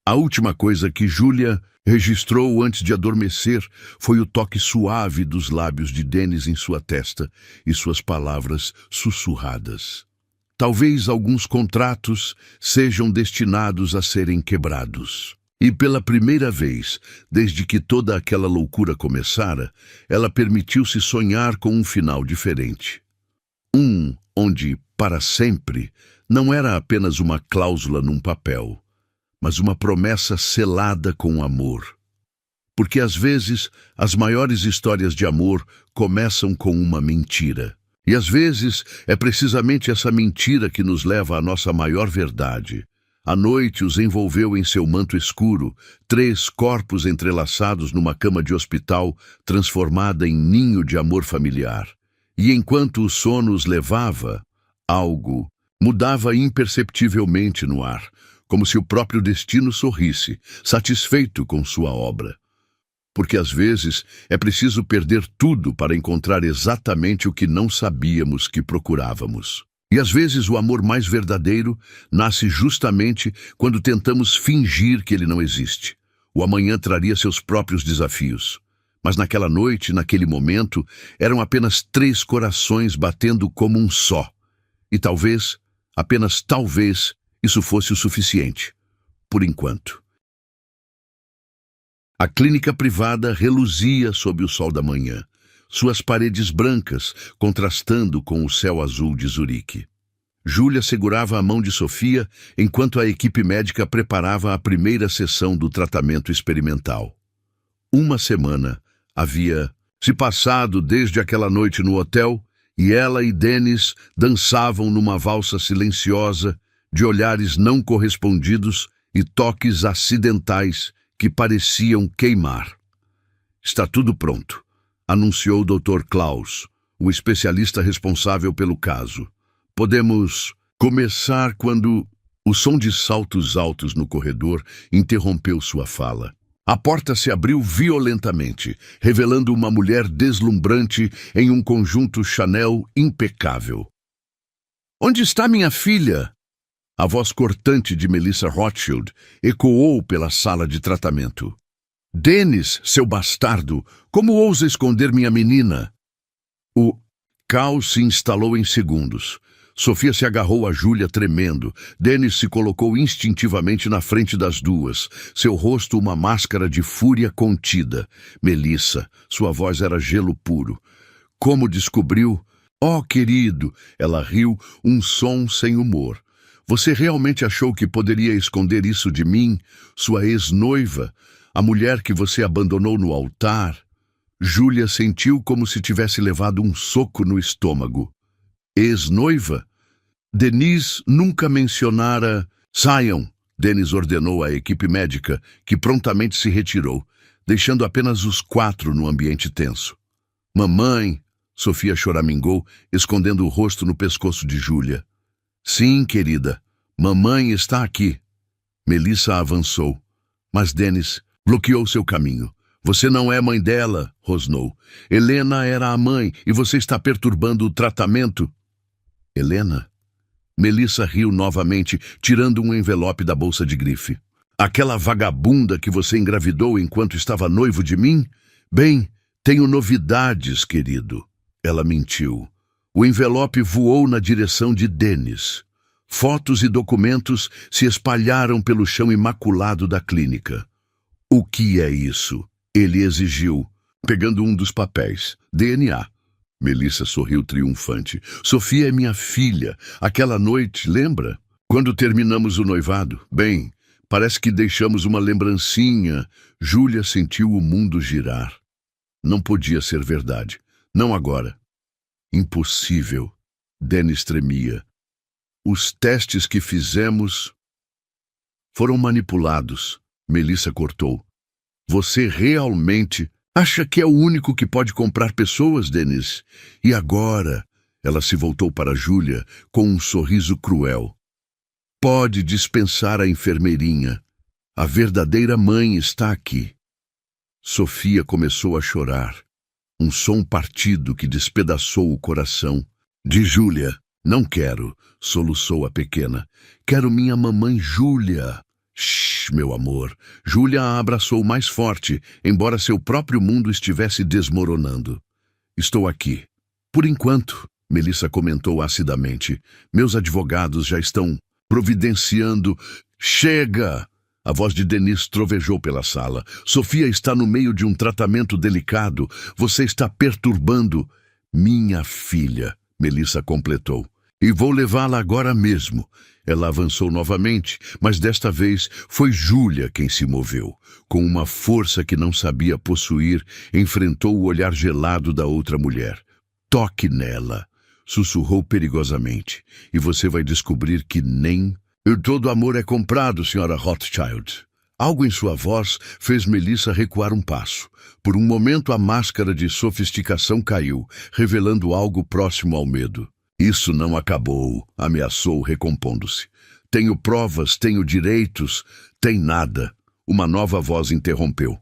A última coisa que Júlia registrou antes de adormecer foi o toque suave dos lábios de Dennis em sua testa e suas palavras sussurradas. Talvez alguns contratos sejam destinados a serem quebrados. E pela primeira vez, desde que toda aquela loucura começara, ela permitiu-se sonhar com um final diferente. Onde, para sempre, não era apenas uma cláusula num papel, mas uma promessa selada com amor. Porque às vezes as maiores histórias de amor começam com uma mentira. E às vezes é precisamente essa mentira que nos leva à nossa maior verdade. A noite os envolveu em seu manto escuro, 3 corpos entrelaçados numa cama de hospital transformada em ninho de amor familiar. E enquanto o sono os levava, algo mudava imperceptivelmente no ar, como se o próprio destino sorrisse, satisfeito com sua obra. Porque às vezes é preciso perder tudo para encontrar exatamente o que não sabíamos que procurávamos. E às vezes o amor mais verdadeiro nasce justamente quando tentamos fingir que ele não existe. O amanhã traria seus próprios desafios. Mas naquela noite, naquele momento, eram apenas 3 corações batendo como um só. E talvez, apenas talvez, isso fosse o suficiente, por enquanto. A clínica privada reluzia sob o sol da manhã, suas paredes brancas contrastando com o céu azul de Zurique. Júlia segurava a mão de Sofia enquanto a equipe médica preparava a primeira sessão do tratamento experimental. 1 semana havia se passado desde aquela noite no hotel e ela e Dennis dançavam numa valsa silenciosa, de olhares não correspondidos e toques acidentais que pareciam queimar. Está tudo pronto, anunciou o Dr. Klaus, o especialista responsável pelo caso. Podemos começar quando o som de saltos altos no corredor interrompeu sua fala. A porta se abriu violentamente, revelando uma mulher deslumbrante em um conjunto Chanel impecável. Onde está minha filha? A voz cortante de Melissa Rothschild ecoou pela sala de tratamento. Denis, seu bastardo, como ousa esconder minha menina? O caos se instalou em segundos. Sofia se agarrou a Júlia tremendo. Denis se colocou instintivamente na frente das duas, seu rosto uma máscara de fúria contida. Melissa, sua voz era gelo puro. Como descobriu? Oh, querido, ela riu, um som sem humor. Você realmente achou que poderia esconder isso de mim, sua ex-noiva, a mulher que você abandonou no altar? Júlia sentiu como se tivesse levado um soco no estômago. Ex-noiva? Denise nunca mencionara... Saiam, Denis ordenou à equipe médica, que prontamente se retirou, deixando apenas os 4 no ambiente tenso. Mamãe, Sofia choramingou, escondendo o rosto no pescoço de Júlia. Sim, querida, mamãe está aqui. Melissa avançou, mas Denis bloqueou seu caminho. Você não é mãe dela, rosnou. Helena era a mãe e você está perturbando o tratamento. Helena? Melissa riu novamente, tirando um envelope da bolsa de grife. Aquela vagabunda que você engravidou enquanto estava noivo de mim? Bem, tenho novidades, querido. Ela mentiu. O envelope voou na direção de Denis. Fotos e documentos se espalharam pelo chão imaculado da clínica. O que é isso? Ele exigiu, pegando um dos papéis. DNA. Melissa sorriu triunfante. Sofia é minha filha. Aquela noite, lembra? Quando terminamos o noivado? Bem, parece que deixamos uma lembrancinha. Júlia sentiu o mundo girar. Não podia ser verdade. Não agora. Impossível. Denis tremia. Os testes que fizemos foram manipulados. Melissa cortou. Você realmente acha que é o único que pode comprar pessoas, Denis? E agora? Ela se voltou para Júlia com um sorriso cruel. Pode dispensar a enfermeirinha. A verdadeira mãe está aqui. Sofia começou a chorar. Um som partido que despedaçou o coração. De Júlia. Não quero, soluçou a pequena. Quero minha mamãe Júlia. Shhh, meu amor. Júlia a abraçou mais forte, embora seu próprio mundo estivesse desmoronando. Estou aqui. Por enquanto, Melissa comentou acidamente. Meus advogados já estão providenciando... Chega! A voz de Denise trovejou pela sala. Sofia está no meio de um tratamento delicado. Você está perturbando... Minha filha, Melissa completou. E vou levá-la agora mesmo. Ela avançou novamente, mas desta vez foi Júlia quem se moveu. Com uma força que não sabia possuir, enfrentou o olhar gelado da outra mulher. Toque nela, sussurrou perigosamente, e você vai descobrir que nem... Todo amor é comprado, senhora Rothschild. Algo em sua voz fez Melissa recuar um passo. Por um momento a máscara de sofisticação caiu, revelando algo próximo ao medo. Isso não acabou, ameaçou, recompondo-se. Tenho provas, tenho direitos, tem nada. Uma nova voz interrompeu.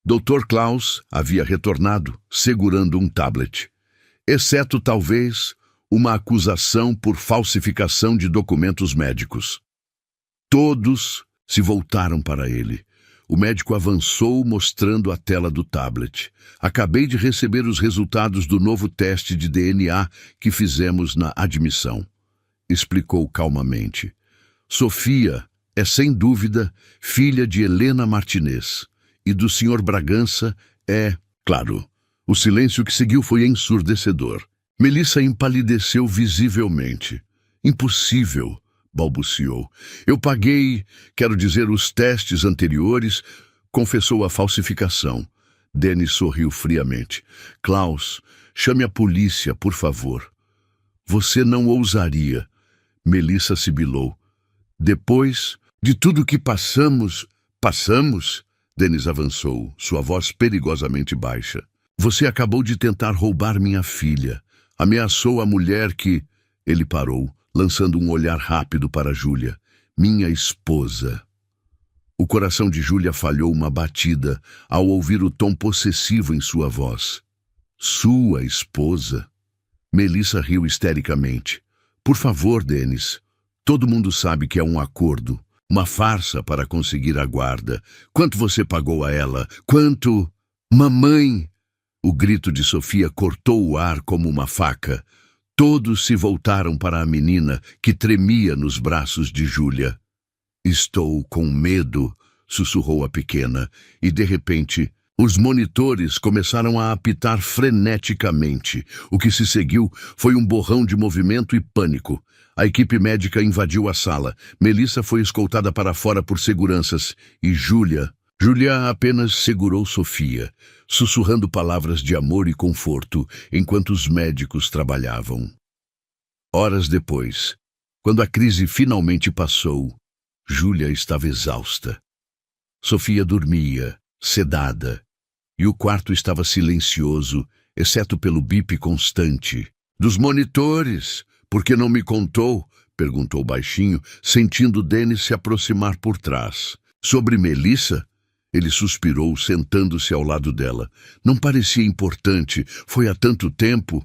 Dr. Klaus havia retornado, segurando um tablet. Exceto, talvez, uma acusação por falsificação de documentos médicos. Todos se voltaram para ele. O médico avançou mostrando a tela do tablet. Acabei de receber os resultados do novo teste de DNA que fizemos na admissão. Explicou calmamente. Sofia é, sem dúvida, filha de Helena Martinez. E do Sr. Bragança é, claro. O silêncio que seguiu foi ensurdecedor. Melissa empalideceu visivelmente. Impossível, balbuciou. Eu paguei, quero dizer, os testes anteriores, confessou a falsificação. Denis sorriu friamente. Klaus, chame a polícia, por favor. Você não ousaria. Melissa sibilou. Depois de tudo que passamos... Passamos? Denis avançou, sua voz perigosamente baixa. Você acabou de tentar roubar minha filha. Ameaçou a mulher que... Ele parou, lançando um olhar rápido para Júlia. Minha esposa. O coração de Júlia falhou uma batida ao ouvir o tom possessivo em sua voz. Sua esposa? Melissa riu histericamente. Por favor, Denis. Todo mundo sabe que é um acordo. Uma farsa para conseguir a guarda. Quanto você pagou a ela? Quanto? Mamãe! O grito de Sofia cortou o ar como uma faca. Todos se voltaram para a menina, que tremia nos braços de Júlia. Estou com medo, sussurrou a pequena, e de repente os monitores começaram a apitar freneticamente. O que se seguiu foi um borrão de movimento e pânico. A equipe médica invadiu a sala. Melissa foi escoltada para fora por seguranças e Júlia apenas segurou Sofia, sussurrando palavras de amor e conforto enquanto os médicos trabalhavam. Horas depois, quando a crise finalmente passou, Júlia estava exausta. Sofia dormia, sedada, e o quarto estava silencioso, exceto pelo bip constante. Dos monitores, por que não me contou? Perguntou baixinho, sentindo Dennis se aproximar por trás. Sobre Melissa? Ele suspirou, sentando-se ao lado dela. Não parecia importante, foi há tanto tempo.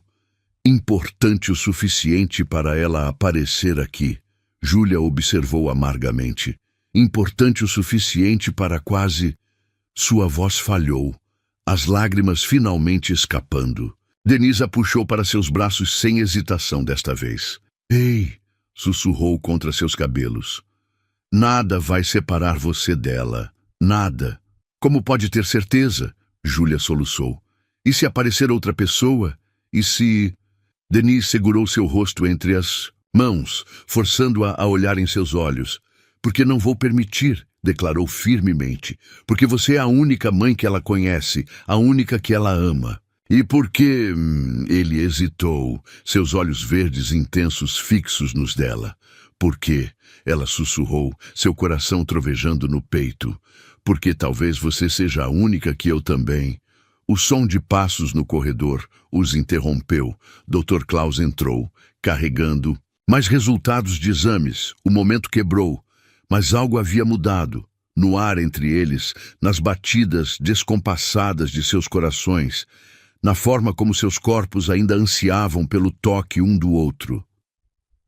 Importante o suficiente para ela aparecer aqui. Júlia observou amargamente. Importante o suficiente para quase... Sua voz falhou, as lágrimas finalmente escapando. Denise a puxou para seus braços sem hesitação desta vez. Ei, sussurrou contra seus cabelos. Nada vai separar você dela. Nada. Como pode ter certeza? Júlia soluçou. E se aparecer outra pessoa? E se... Denise segurou seu rosto entre as mãos, forçando-a a olhar em seus olhos. Porque não vou permitir, declarou firmemente. Porque você é a única mãe que ela conhece, a única que ela ama. E por que... Ele hesitou, seus olhos verdes intensos fixos nos dela. Por quê? Ela sussurrou, seu coração trovejando no peito. Porque talvez você seja a única que eu também... O som de passos no corredor os interrompeu. Dr. Klaus entrou, carregando mais resultados de exames. O momento quebrou, mas algo havia mudado. No ar entre eles, nas batidas descompassadas de seus corações, na forma como seus corpos ainda ansiavam pelo toque um do outro.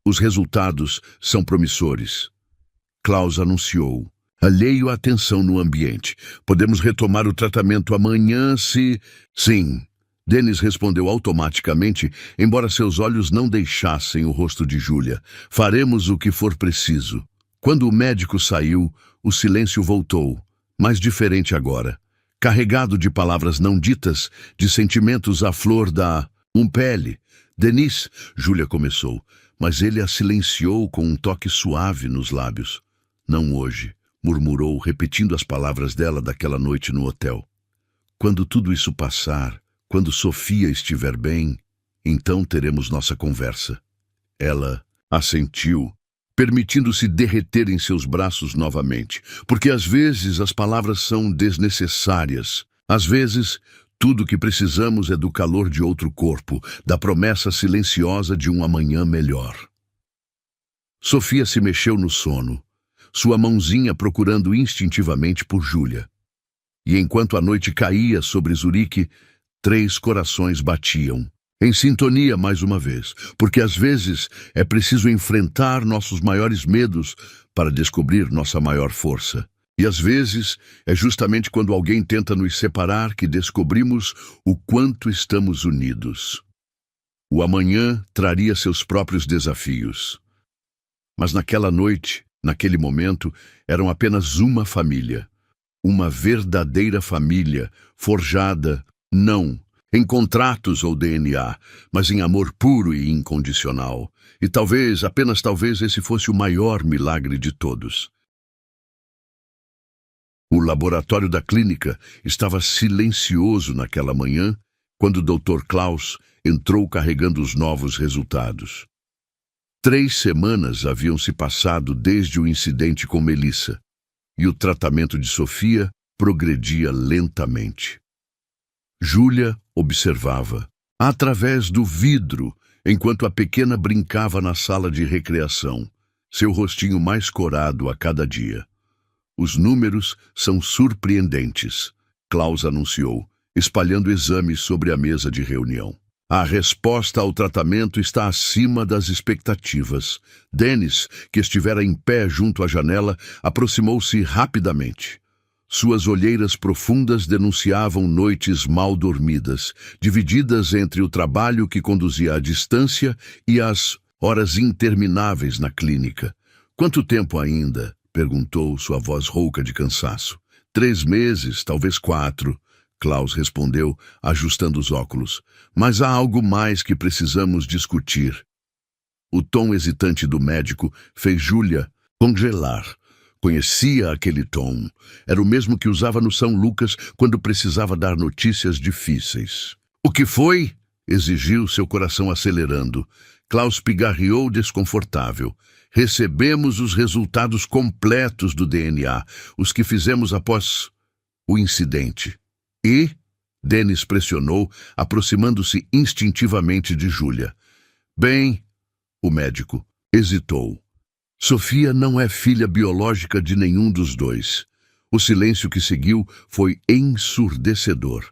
Os resultados são promissores. Klaus anunciou. Alheio à tensão no ambiente. Podemos retomar o tratamento amanhã se... Sim. Dennis respondeu automaticamente, embora seus olhos não deixassem o rosto de Júlia. Faremos o que for preciso. Quando o médico saiu, o silêncio voltou, mais diferente agora. Carregado de palavras não ditas, de sentimentos à flor da... pele. Denise, Júlia começou, mas ele a silenciou com um toque suave nos lábios. Não hoje. Murmurou, repetindo as palavras dela daquela noite no hotel. Quando tudo isso passar, quando Sofia estiver bem, então teremos nossa conversa. Ela assentiu, permitindo-se derreter em seus braços novamente, porque às vezes as palavras são desnecessárias. Às vezes, tudo o que precisamos é do calor de outro corpo, da promessa silenciosa de um amanhã melhor. Sofia se mexeu no sono, sua mãozinha procurando instintivamente por Júlia. E enquanto a noite caía sobre Zurique, 3 corações batiam, em sintonia mais uma vez, porque às vezes é preciso enfrentar nossos maiores medos para descobrir nossa maior força. E às vezes é justamente quando alguém tenta nos separar que descobrimos o quanto estamos unidos. O amanhã traria seus próprios desafios. Mas naquela noite, naquele momento, eram apenas uma família. Uma verdadeira família, forjada, não em contratos ou DNA, mas em amor puro e incondicional. E talvez, apenas talvez, esse fosse o maior milagre de todos. O laboratório da clínica estava silencioso naquela manhã, quando o Dr. Klaus entrou carregando os novos resultados. 3 semanas haviam se passado desde o incidente com Melissa, e o tratamento de Sofia progredia lentamente. Júlia observava, através do vidro, enquanto a pequena brincava na sala de recreação, seu rostinho mais corado a cada dia. Os números são surpreendentes, Klaus anunciou, espalhando exames sobre a mesa de reunião. A resposta ao tratamento está acima das expectativas. Dennis, que estivera em pé junto à janela, aproximou-se rapidamente. Suas olheiras profundas denunciavam noites mal dormidas, divididas entre o trabalho que conduzia à distância e as horas intermináveis na clínica. "Quanto tempo ainda?" perguntou sua voz rouca de cansaço. 3 meses, talvez 4. Klaus respondeu, ajustando os óculos. "Mas há algo mais que precisamos discutir." O tom hesitante do médico fez Júlia congelar. Conhecia aquele tom. Era o mesmo que usava no São Lucas quando precisava dar notícias difíceis. "O que foi?" exigiu, seu coração acelerando. Klaus pigarreou desconfortável. "Recebemos os resultados completos do DNA, os que fizemos após o incidente." "E?" Dennis pressionou, aproximando-se instintivamente de Júlia. "Bem," o médico hesitou. "Sofia não é filha biológica de nenhum dos dois." O silêncio que seguiu foi ensurdecedor.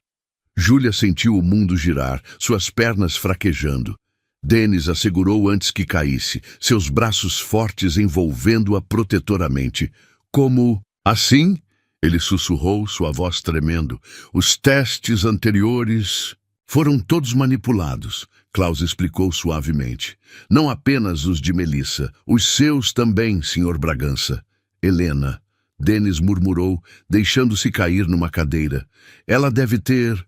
Júlia sentiu o mundo girar, suas pernas fraquejando. Dennis a segurou antes que caísse, seus braços fortes envolvendo-a protetoramente. "Como assim?" Ele sussurrou, sua voz tremendo. "Os testes anteriores foram todos manipulados." Klaus explicou suavemente. "Não apenas os de Melissa, os seus também, Sr. Bragança." "Helena," Dennis murmurou, deixando-se cair numa cadeira. "Ela deve ter..."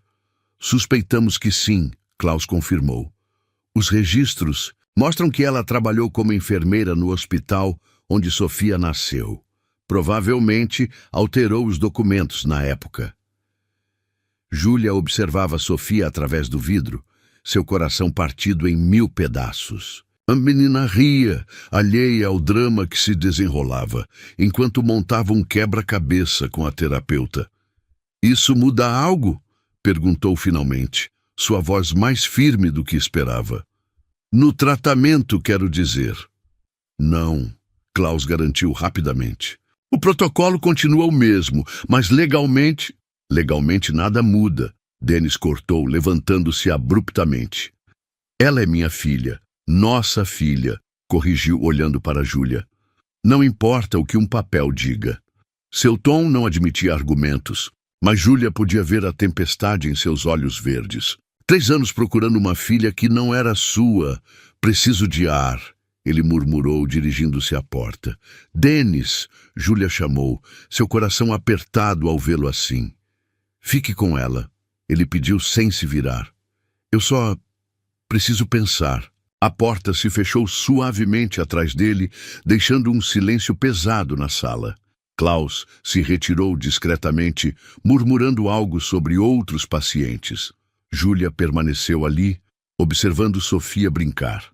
"Suspeitamos que sim," Klaus confirmou. "Os registros mostram que ela trabalhou como enfermeira no hospital onde Sofia nasceu. Provavelmente alterou os documentos na época." Júlia observava Sofia através do vidro, seu coração partido em 1000 pedaços. A menina ria, alheia ao drama que se desenrolava, enquanto montava um quebra-cabeça com a terapeuta. "Isso muda algo?" perguntou finalmente, sua voz mais firme do que esperava. "No tratamento, quero dizer." "Não," Klaus garantiu rapidamente. "O protocolo continua o mesmo, mas legalmente..." "Legalmente nada muda," Dennis cortou, levantando-se abruptamente. "Ela é minha filha, nossa filha," corrigiu olhando para Júlia. "Não importa o que um papel diga." Seu tom não admitia argumentos, mas Júlia podia ver a tempestade em seus olhos verdes. 3 anos procurando uma filha que não era sua. "Preciso de ar," ele murmurou, dirigindo-se à porta. "Dennis," Júlia chamou, seu coração apertado ao vê-lo assim. "Fique com ela," ele pediu sem se virar. "Eu só preciso pensar." A porta se fechou suavemente atrás dele, deixando um silêncio pesado na sala. Klaus se retirou discretamente, murmurando algo sobre outros pacientes. Júlia permaneceu ali, observando Sofia brincar.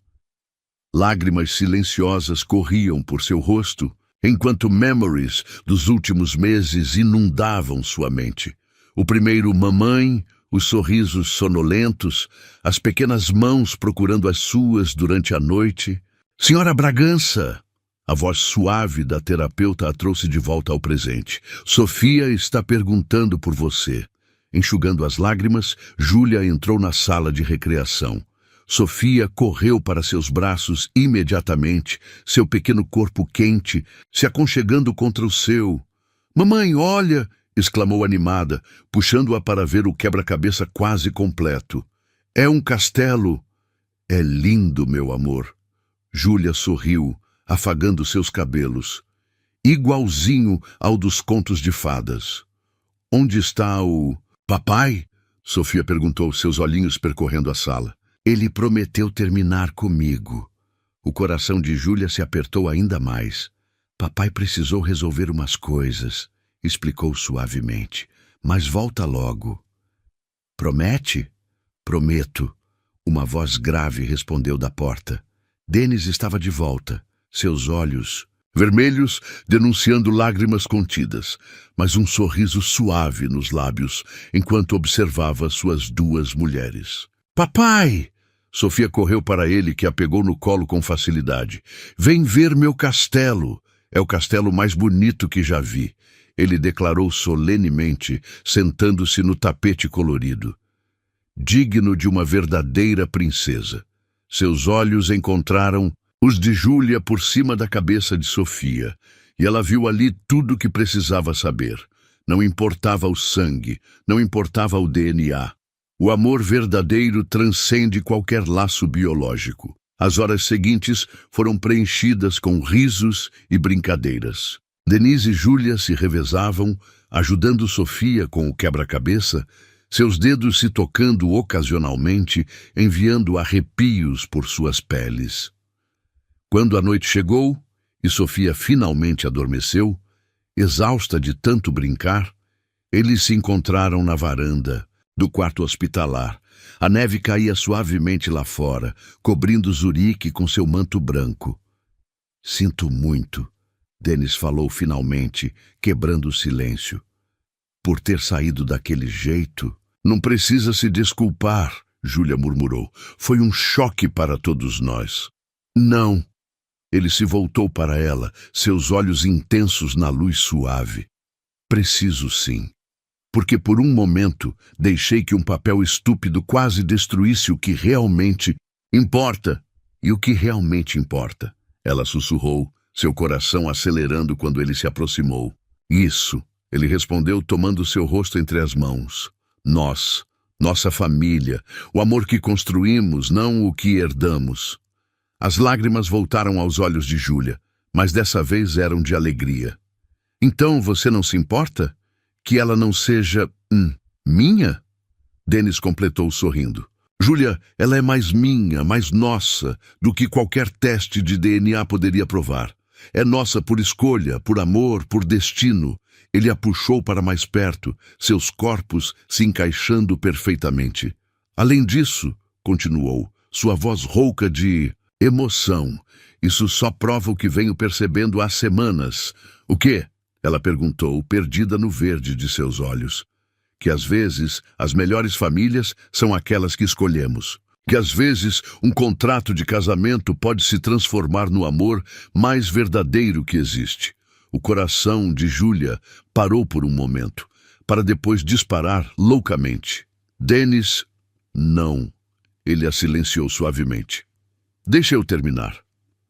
Lágrimas silenciosas corriam por seu rosto, enquanto memories dos últimos meses inundavam sua mente. O primeiro mamãe, os sorrisos sonolentos, as pequenas mãos procurando as suas durante a noite. "Senhora Bragança!" A voz suave da terapeuta a trouxe de volta ao presente. "Sofia está perguntando por você." Enxugando as lágrimas, Júlia entrou na sala de recreação. Sofia correu para seus braços imediatamente, seu pequeno corpo quente, se aconchegando contra o seu. "Mamãe, olha!" exclamou animada, puxando-a para ver o quebra-cabeça quase completo. "É um castelo." "É lindo, meu amor." Júlia sorriu, afagando seus cabelos. "Igualzinho ao dos contos de fadas." "Onde está o papai?" Sofia perguntou, seus olhinhos percorrendo a sala. "Ele prometeu terminar comigo." O coração de Júlia se apertou ainda mais. "Papai precisou resolver umas coisas," explicou suavemente. "Mas volta logo." "Promete?" "Prometo." Uma voz grave respondeu da porta. Dennis estava de volta, seus olhos vermelhos denunciando lágrimas contidas, mas um sorriso suave nos lábios, enquanto observava suas 2 mulheres. "Papai!" Sofia correu para ele, que a pegou no colo com facilidade. "Vem ver meu castelo. É o castelo mais bonito que já vi," ele declarou solenemente, sentando-se no tapete colorido. digno de uma verdadeira princesa. Seus olhos encontraram os de Júlia por cima da cabeça de Sofia, e ela viu ali tudo o que precisava saber. Não importava o sangue, não importava o DNA. O amor verdadeiro transcende qualquer laço biológico. As horas seguintes foram preenchidas com risos e brincadeiras. Denise e Júlia se revezavam, ajudando Sofia com o quebra-cabeça, seus dedos se tocando ocasionalmente, enviando arrepios por suas peles. Quando a noite chegou e Sofia finalmente adormeceu, exausta de tanto brincar, eles se encontraram na varanda do quarto hospitalar. A neve caía suavemente lá fora, cobrindo Zurique com seu manto branco. "Sinto muito", Dennis falou finalmente, quebrando o silêncio. "Por ter saído daquele jeito." "Não precisa se desculpar", Júlia murmurou. "Foi um choque para todos nós." "Não." Ele se voltou para ela, seus olhos intensos na luz suave. "Preciso sim. Porque por um momento deixei que um papel estúpido quase destruísse o que realmente importa." "E o que realmente importa?" ela sussurrou, seu coração acelerando quando ele se aproximou. "Isso", ele respondeu, tomando seu rosto entre as mãos. "Nós, nossa família, o amor que construímos, não o que herdamos." As lágrimas voltaram aos olhos de Júlia, mas dessa vez eram de alegria. "Então você não se importa? Que ela não seja, minha?" Dennis completou sorrindo. "Júlia, ela é mais minha, mais nossa, do que qualquer teste de DNA poderia provar. É nossa por escolha, por amor, por destino." Ele a puxou para mais perto, seus corpos se encaixando perfeitamente. "Além disso", continuou, sua voz rouca de emoção, "isso só prova o que venho percebendo há semanas." "O quê?" ela perguntou, perdida no verde de seus olhos. "Que às vezes as melhores famílias são aquelas que escolhemos. Que às vezes um contrato de casamento pode se transformar no amor mais verdadeiro que existe." O coração de Júlia parou por um momento, para depois disparar loucamente. "Dennis, não." Ele a silenciou suavemente. "Deixa eu terminar.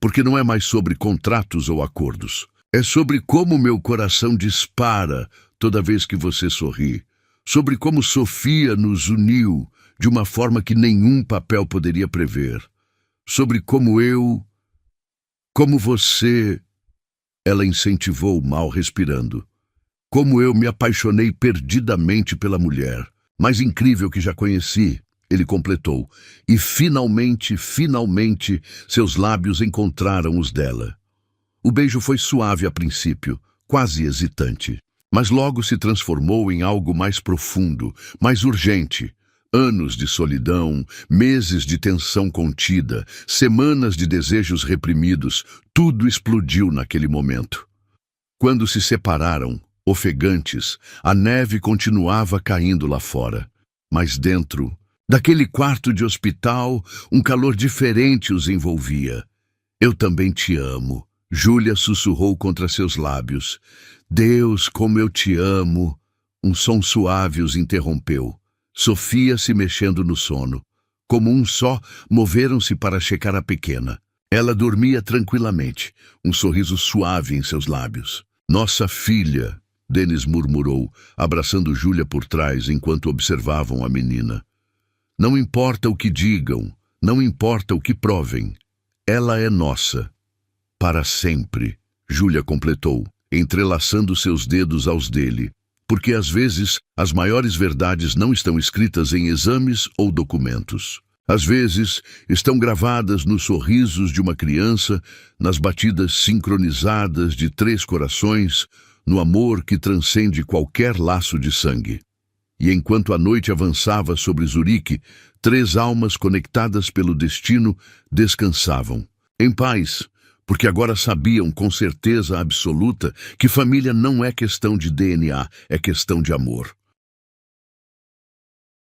Porque não é mais sobre contratos ou acordos. É sobre como meu coração dispara toda vez que você sorri. Sobre como Sofia nos uniu de uma forma que nenhum papel poderia prever. Sobre como você..." Ela incentivou, mal respirando. "Como eu me apaixonei perdidamente pela mulher mais incrível que já conheci." Ele completou. "E finalmente, seus lábios encontraram os dela." O beijo foi suave a princípio, quase hesitante, mas logo se transformou em algo mais profundo, mais urgente. Anos de solidão, meses de tensão contida, semanas de desejos reprimidos, tudo explodiu naquele momento. Quando se separaram, ofegantes, a neve continuava caindo lá fora. Mas dentro daquele quarto de hospital, um calor diferente os envolvia. "Eu também te amo", Júlia sussurrou contra seus lábios. "Deus, como eu te amo." Um som suave os interrompeu. Sofia se mexendo no sono. Como um só, moveram-se para checar a pequena. Ela dormia tranquilamente, um sorriso suave em seus lábios. "Nossa filha", Dennis murmurou, abraçando Júlia por trás enquanto observavam a menina. "Não importa o que digam, não importa o que provem. Ela é nossa. Para sempre", Júlia completou, entrelaçando seus dedos aos dele. Porque às vezes as maiores verdades não estão escritas em exames ou documentos. Às vezes estão gravadas nos sorrisos de uma criança, nas batidas sincronizadas de 3 corações, no amor que transcende qualquer laço de sangue. E enquanto a noite avançava sobre Zurique, 3 almas conectadas pelo destino descansavam, em paz, porque agora sabiam com certeza absoluta que família não é questão de DNA, é questão de amor.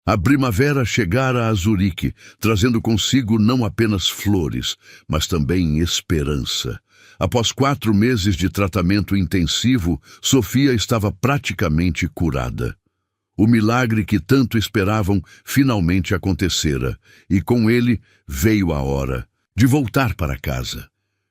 A primavera chegara a Zurique, trazendo consigo não apenas flores, mas também esperança. Após 4 meses de tratamento intensivo, Sofia estava praticamente curada. O milagre que tanto esperavam finalmente acontecera, e com ele veio a hora de voltar para casa.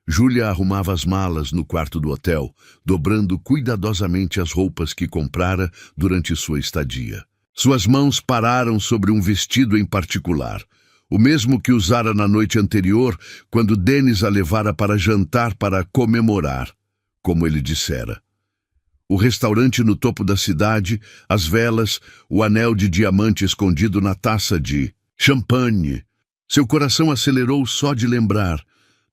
Júlia arrumava as malas no quarto do hotel, dobrando cuidadosamente as roupas que comprara durante sua estadia. Suas mãos pararam sobre um vestido em particular, o mesmo que usara na noite anterior, quando Denis a levara para jantar para comemorar, como ele dissera. O restaurante no topo da cidade, as velas, o anel de diamante escondido na taça de champanhe. Seu coração acelerou só de lembrar.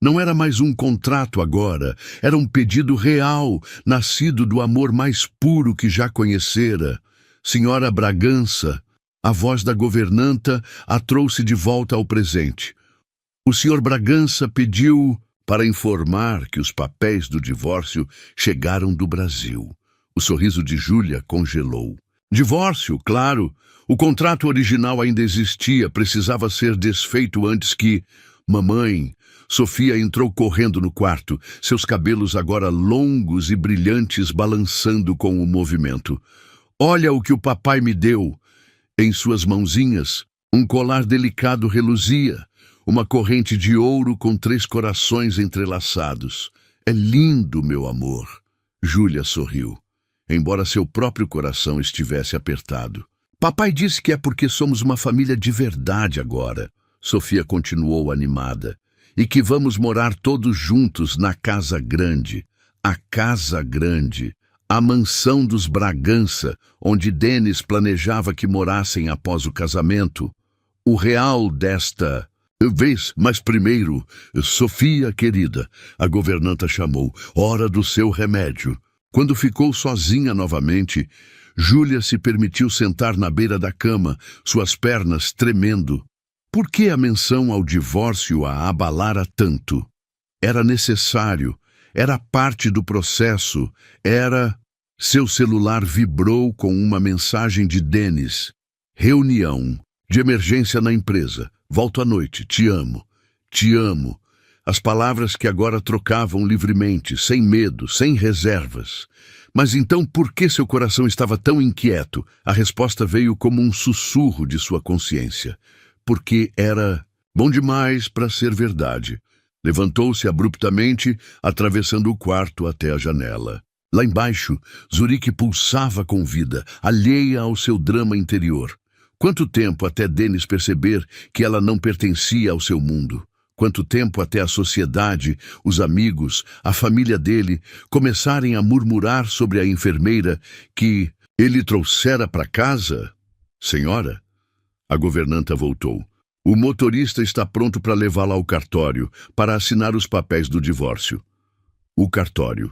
Não era mais um contrato agora, era um pedido real, nascido do amor mais puro que já conhecera. Senhora Bragança, a voz da governanta, a trouxe de volta ao presente. O senhor Bragança pediu para informar que os papéis do divórcio chegaram do Brasil. O sorriso de Júlia congelou. Divórcio, claro. O contrato original ainda existia, precisava ser desfeito antes que... Mamãe... Sofia entrou correndo no quarto, seus cabelos agora longos e brilhantes balançando com o movimento. Olha o que o papai me deu. Em suas mãozinhas, um colar delicado reluzia, uma corrente de ouro com 3 corações entrelaçados. É lindo, meu amor. Júlia sorriu, embora seu próprio coração estivesse apertado. Papai disse que é porque somos uma família de verdade agora. Sofia continuou animada. E que vamos morar todos juntos na Casa Grande. A Casa Grande. A mansão dos Bragança, onde Denis planejava que morassem após o casamento. O real desta vez, mas primeiro, Sofia, querida, a governanta chamou, hora do seu remédio. Quando ficou sozinha novamente, Júlia se permitiu sentar na beira da cama, suas pernas tremendo. Por que a menção ao divórcio a abalara tanto? Era necessário, era parte do processo, era... Seu celular vibrou com uma mensagem de Denis. Reunião, de emergência na empresa. Volto à noite, te amo, te amo. As palavras que agora trocavam livremente, sem medo, sem reservas. Mas então por que seu coração estava tão inquieto? A resposta veio como um sussurro de sua consciência. Porque era bom demais para ser verdade. Levantou-se abruptamente, atravessando o quarto até a janela. Lá embaixo, Zurique pulsava com vida, alheia ao seu drama interior. Quanto tempo até Denis perceber que ela não pertencia ao seu mundo? Quanto tempo até a sociedade, os amigos, a família dele começarem a murmurar sobre a enfermeira que ele trouxera para casa? Senhora? A governanta voltou. O motorista está pronto para levá-la ao cartório, para assinar os papéis do divórcio. O cartório.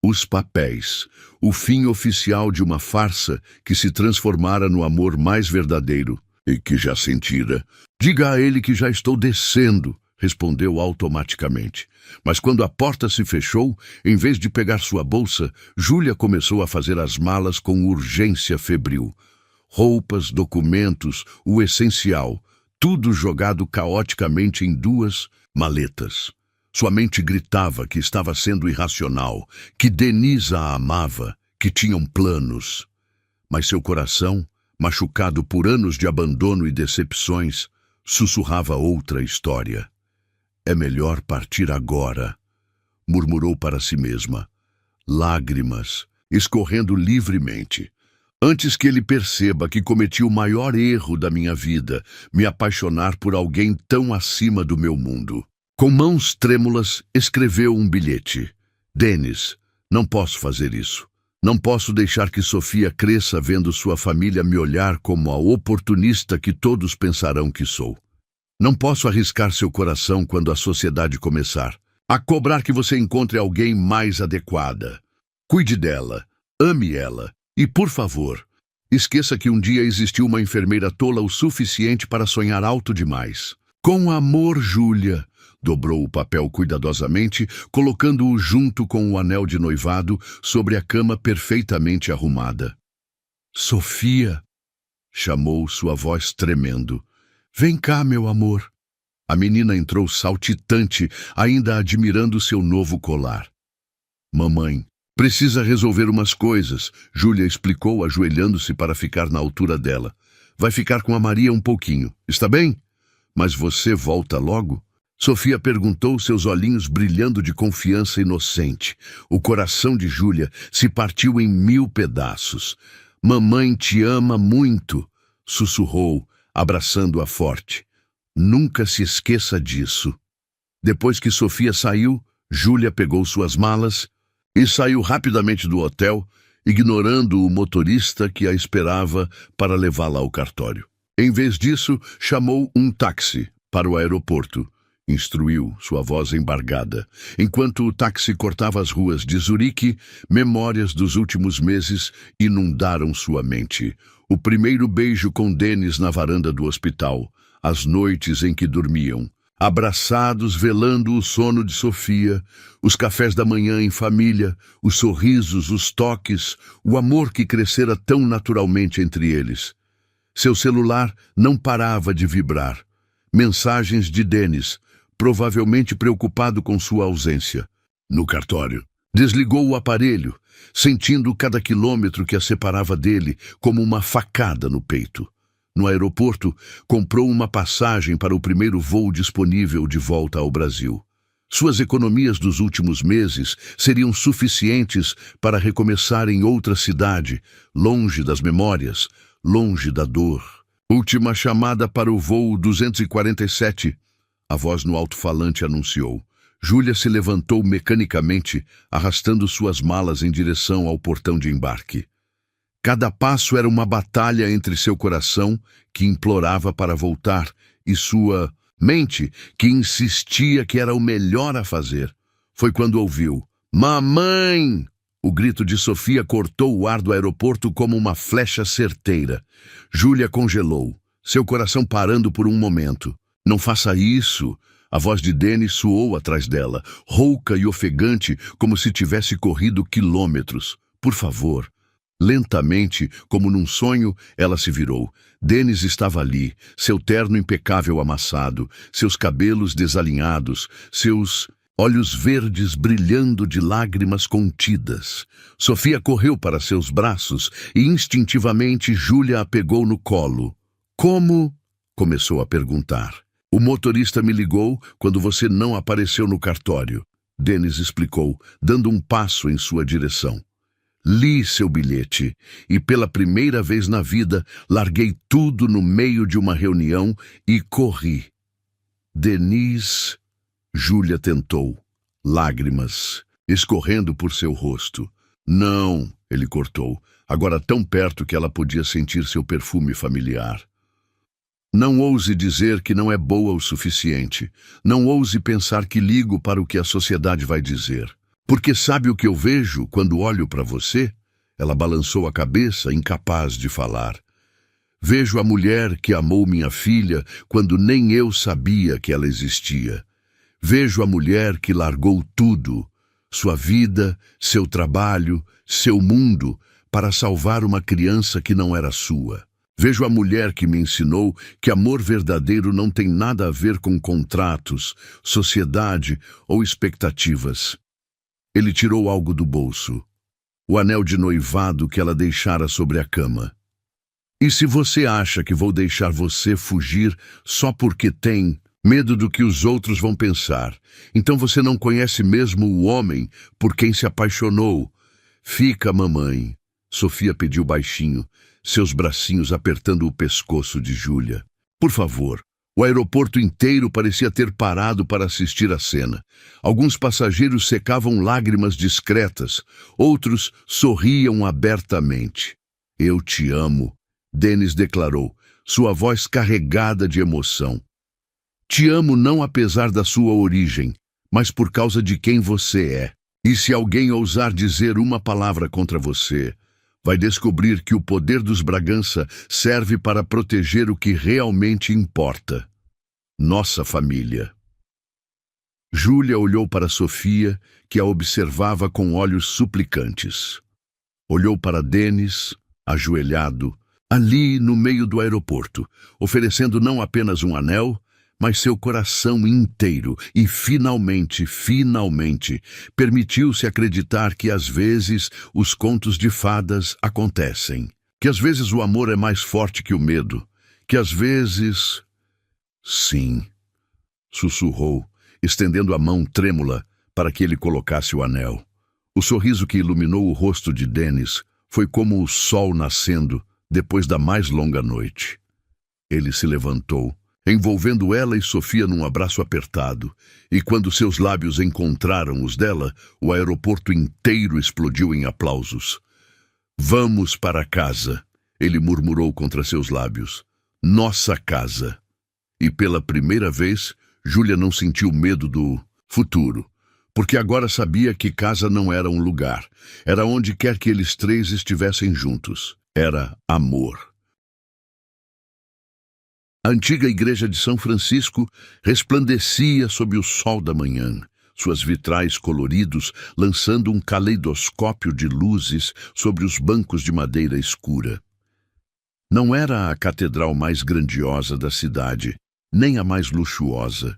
Os papéis. O fim oficial de uma farsa que se transformara no amor mais verdadeiro e que já sentira. Diga a ele que já estou descendo, respondeu automaticamente. Mas quando a porta se fechou, em vez de pegar sua bolsa, Júlia começou a fazer as malas com urgência febril. Roupas, documentos, o essencial, tudo jogado caoticamente em 2 maletas. Sua mente gritava que estava sendo irracional, que Denis a amava, que tinham planos. Mas seu coração, machucado por anos de abandono e decepções, sussurrava outra história. É melhor partir agora, murmurou para si mesma, lágrimas escorrendo livremente. Antes que ele perceba que cometi o maior erro da minha vida, me apaixonar por alguém tão acima do meu mundo. Com mãos trêmulas, escreveu um bilhete. Denis, não posso fazer isso. Não posso deixar que Sofia cresça vendo sua família me olhar como a oportunista que todos pensarão que sou. Não posso arriscar seu coração quando a sociedade começar a cobrar que você encontre alguém mais adequada. Cuide dela, ame ela. E, por favor, esqueça que um dia existiu uma enfermeira tola o suficiente para sonhar alto demais. Com amor, Júlia, dobrou o papel cuidadosamente, colocando-o junto com o anel de noivado sobre a cama perfeitamente arrumada. Sofia, chamou sua voz tremendo. Vem cá, meu amor. A menina entrou saltitante, ainda admirando seu novo colar. Mamãe, Precisa resolver umas coisas, Júlia explicou, ajoelhando-se para ficar na altura dela. Vai ficar com a Maria um pouquinho, está bem? Mas você volta logo? Sofia perguntou, seus olhinhos brilhando de confiança inocente. O coração de Júlia se partiu em 1000 pedaços. Mamãe te ama muito, sussurrou, abraçando-a forte. Nunca se esqueça disso. Depois que Sofia saiu, Júlia pegou suas malas e saiu rapidamente do hotel, ignorando o motorista que a esperava para levá-la ao cartório. Em vez disso, chamou um táxi para o aeroporto. Instruiu, sua voz embargada. Enquanto o táxi cortava as ruas de Zurique, memórias dos últimos meses inundaram sua mente. O primeiro beijo com Denis na varanda do hospital, as noites em que dormiam, abraçados velando o sono de Sofia, os cafés da manhã em família, os sorrisos, os toques, o amor que crescera tão naturalmente entre eles. Seu celular não parava de vibrar. Mensagens de Denis, provavelmente preocupado com sua ausência. No cartório, desligou o aparelho, sentindo cada quilômetro que a separava dele como uma facada no peito. No aeroporto, comprou uma passagem para o primeiro voo disponível de volta ao Brasil. Suas economias dos últimos meses seriam suficientes para recomeçar em outra cidade, longe das memórias, longe da dor. Última chamada para o voo 247. A voz no alto-falante anunciou. Júlia se levantou mecanicamente, arrastando suas malas em direção ao portão de embarque. Cada passo era uma batalha entre seu coração, que implorava para voltar, e sua mente, que insistia que era o melhor a fazer. Foi quando ouviu: "Mamãe!" O grito de Sofia cortou o ar do aeroporto como uma flecha certeira. Júlia congelou, seu coração parando por um momento. "Não faça isso!" A voz de Denis soou atrás dela, rouca e ofegante, como se tivesse corrido quilômetros. "Por favor." Lentamente, como num sonho, ela se virou. Denis estava ali, seu terno impecável amassado, seus cabelos desalinhados, seus olhos verdes brilhando de lágrimas contidas. Sofia correu para seus braços e instintivamente Júlia a pegou no colo. "Como?" começou a perguntar. "O motorista me ligou quando você não apareceu no cartório", Denis explicou, dando um passo em sua direção. "Li seu bilhete e pela primeira vez na vida larguei tudo no meio de uma reunião e corri." "Denis..." Júlia tentou, lágrimas escorrendo por seu rosto. "Não", ele cortou, agora tão perto que ela podia sentir seu perfume familiar. "Não ouse dizer que não é boa o suficiente. Não ouse pensar que ligo para o que a sociedade vai dizer. Porque sabe o que eu vejo quando olho para você?" Ela balançou a cabeça, incapaz de falar. "Vejo a mulher que amou minha filha quando nem eu sabia que ela existia. Vejo a mulher que largou tudo, sua vida, seu trabalho, seu mundo, para salvar uma criança que não era sua. Vejo a mulher que me ensinou que amor verdadeiro não tem nada a ver com contratos, sociedade ou expectativas." Ele tirou algo do bolso, o anel de noivado que ela deixara sobre a cama. "E se você acha que vou deixar você fugir só porque tem medo do que os outros vão pensar, então você não conhece mesmo o homem por quem se apaixonou." "Fica, mamãe", Sofia pediu baixinho, seus bracinhos apertando o pescoço de Júlia. "Por favor." O aeroporto inteiro parecia ter parado para assistir à cena. Alguns passageiros secavam lágrimas discretas, outros sorriam abertamente. "Eu te amo", Denis declarou, sua voz carregada de emoção. "Te amo não apesar da sua origem, mas por causa de quem você é. E se alguém ousar dizer uma palavra contra você, vai descobrir que o poder dos Bragança serve para proteger o que realmente importa: nossa família." Júlia olhou para Sofia, que a observava com olhos suplicantes. Olhou para Denis, ajoelhado, ali no meio do aeroporto, oferecendo não apenas um anel, mas seu coração inteiro e finalmente, permitiu-se acreditar que às vezes os contos de fadas acontecem, que às vezes o amor é mais forte que o medo, que às vezes... Sim, sussurrou, estendendo a mão trêmula para que ele colocasse o anel. O sorriso que iluminou o rosto de Dennis foi como o sol nascendo depois da mais longa noite. Ele se levantou, envolvendo ela e Sofia num abraço apertado, e quando seus lábios encontraram os dela, o aeroporto inteiro explodiu em aplausos. Vamos para casa, ele murmurou contra seus lábios. Nossa casa. E pela primeira vez, Júlia não sentiu medo do futuro, porque agora sabia que casa não era um lugar, era onde quer que eles três estivessem juntos. Era amor. A antiga igreja de São Francisco resplandecia sob o sol da manhã, suas vitrais coloridos lançando um caleidoscópio de luzes sobre os bancos de madeira escura. Não era a catedral mais grandiosa da cidade, nem a mais luxuosa,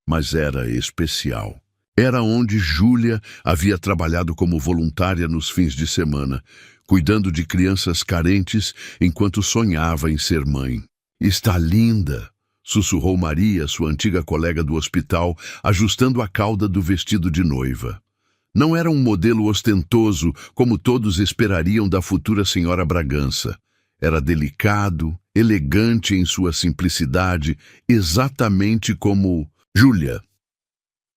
mas era especial. Era onde Júlia havia trabalhado como voluntária nos fins de semana, cuidando de crianças carentes enquanto sonhava em ser mãe. Está linda, sussurrou Maria, sua antiga colega do hospital, ajustando a cauda do vestido de noiva. Não era um modelo ostentoso, como todos esperariam da futura senhora Bragança. Era delicado, elegante em sua simplicidade, exatamente como Júlia.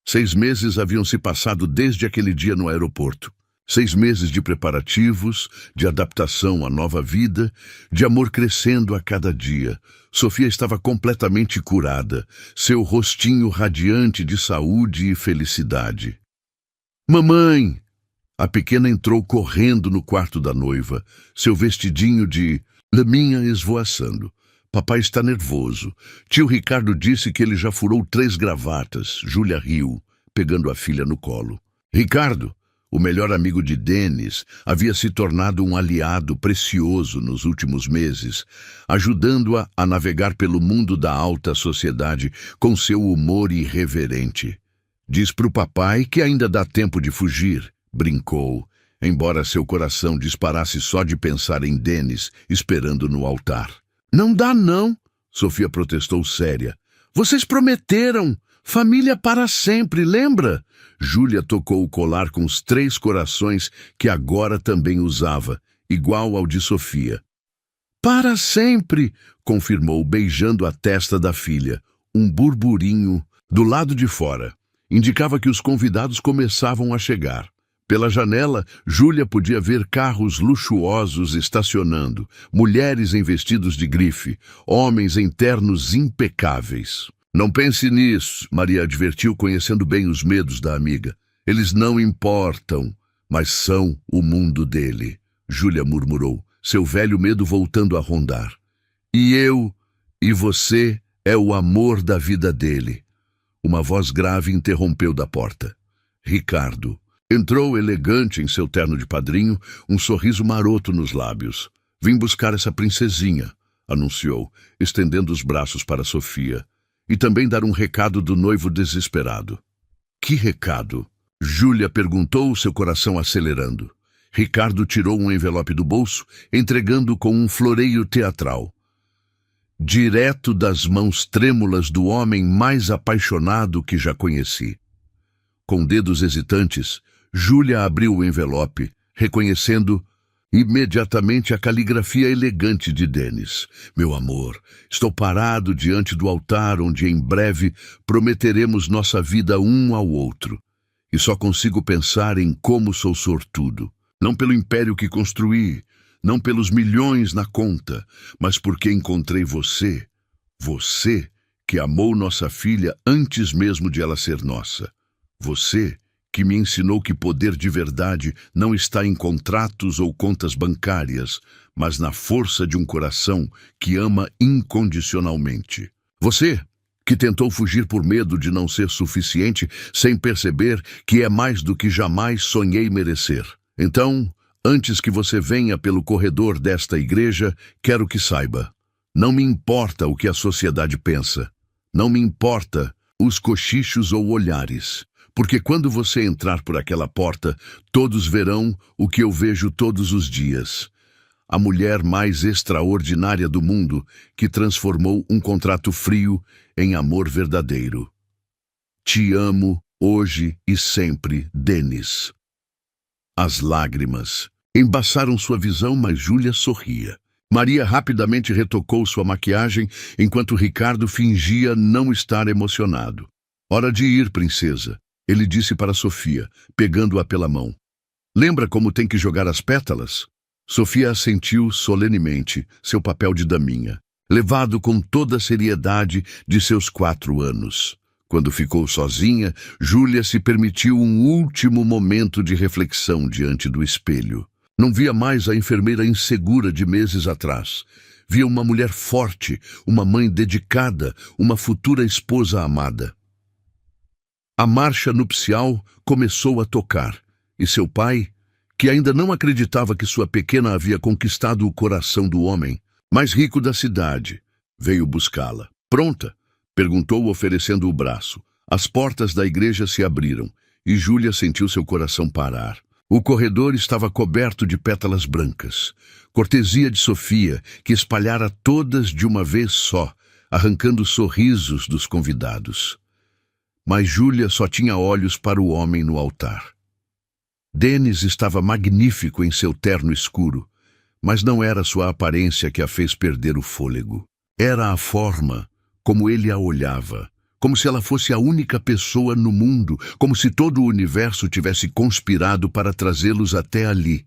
6 meses haviam se passado desde aquele dia no aeroporto. 6 meses de preparativos, de adaptação à nova vida, de amor crescendo a cada dia. Sofia estava completamente curada, seu rostinho radiante de saúde e felicidade. Mamãe! A pequena entrou correndo no quarto da noiva, seu vestidinho de laminha esvoaçando. Papai está nervoso. Tio Ricardo disse que ele já furou 3 gravatas. Júlia riu, pegando a filha no colo. Ricardo, o melhor amigo de Dennis, havia se tornado um aliado precioso nos últimos meses, ajudando-a a navegar pelo mundo da alta sociedade com seu humor irreverente. Diz pro papai que ainda dá tempo de fugir, brincou, embora seu coração disparasse só de pensar em Dennis esperando no altar. Não dá não, Sofia protestou séria. Vocês prometeram, família para sempre, lembra? Júlia tocou o colar com os 3 corações que agora também usava, igual ao de Sofia. Para sempre, confirmou, beijando a testa da filha. Um burburinho do lado de fora indicava que os convidados começavam a chegar. Pela janela, Júlia podia ver carros luxuosos estacionando, mulheres em vestidos de grife, homens em ternos impecáveis. Não pense nisso, Maria advertiu, conhecendo bem os medos da amiga. Eles não importam, mas são o mundo dele, Júlia murmurou, seu velho medo voltando a rondar. E eu, e você, é o amor da vida dele. Uma voz grave interrompeu da porta. Ricardo. Entrou elegante em seu terno de padrinho, um sorriso maroto nos lábios. Vim buscar essa princesinha, anunciou, estendendo os braços para Sofia. E também dar um recado do noivo desesperado. Que recado? Júlia perguntou, seu coração acelerando. Ricardo tirou um envelope do bolso, entregando com um floreio teatral. Direto das mãos trêmulas do homem mais apaixonado que já conheci. Com dedos hesitantes, Júlia abriu o envelope, reconhecendo imediatamente a caligrafia elegante de Dennis. Meu amor, estou parado diante do altar onde em breve prometeremos nossa vida um ao outro. E só consigo pensar em como sou sortudo. Não pelo império que construí, não pelos milhões na conta, mas porque encontrei você. Você que amou nossa filha antes mesmo de ela ser nossa. Você que me ensinou que poder de verdade não está em contratos ou contas bancárias, mas na força de um coração que ama incondicionalmente. Você, que tentou fugir por medo de não ser suficiente, sem perceber que é mais do que jamais sonhei merecer. Então, antes que você venha pelo corredor desta igreja, quero que saiba. Não me importa o que a sociedade pensa. Não me importa os cochichos ou olhares, porque quando você entrar por aquela porta, todos verão o que eu vejo todos os dias. A mulher mais extraordinária do mundo que transformou um contrato frio em amor verdadeiro. Te amo hoje e sempre, Dennis. As lágrimas embaçaram sua visão, mas Júlia sorria. Maria rapidamente retocou sua maquiagem enquanto Ricardo fingia não estar emocionado. Hora de ir, princesa, ele disse para Sofia, pegando-a pela mão. Lembra como tem que jogar as pétalas? Sofia assentiu solenemente, seu papel de daminha, levado com toda a seriedade de seus 4 anos. Quando ficou sozinha, Júlia se permitiu um último momento de reflexão diante do espelho. Não via mais a enfermeira insegura de meses atrás. Via uma mulher forte, uma mãe dedicada, uma futura esposa amada. A marcha nupcial começou a tocar, e seu pai, que ainda não acreditava que sua pequena havia conquistado o coração do homem mais rico da cidade, veio buscá-la. Pronta? Perguntou, oferecendo o braço. As portas da igreja se abriram, e Júlia sentiu seu coração parar. O corredor estava coberto de pétalas brancas, cortesia de Sofia, que espalhara todas de uma vez só, arrancando sorrisos dos convidados. Mas Júlia só tinha olhos para o homem no altar. Dennis estava magnífico em seu terno escuro, mas não era sua aparência que a fez perder o fôlego. Era a forma como ele a olhava, como se ela fosse a única pessoa no mundo, como se todo o universo tivesse conspirado para trazê-los até ali.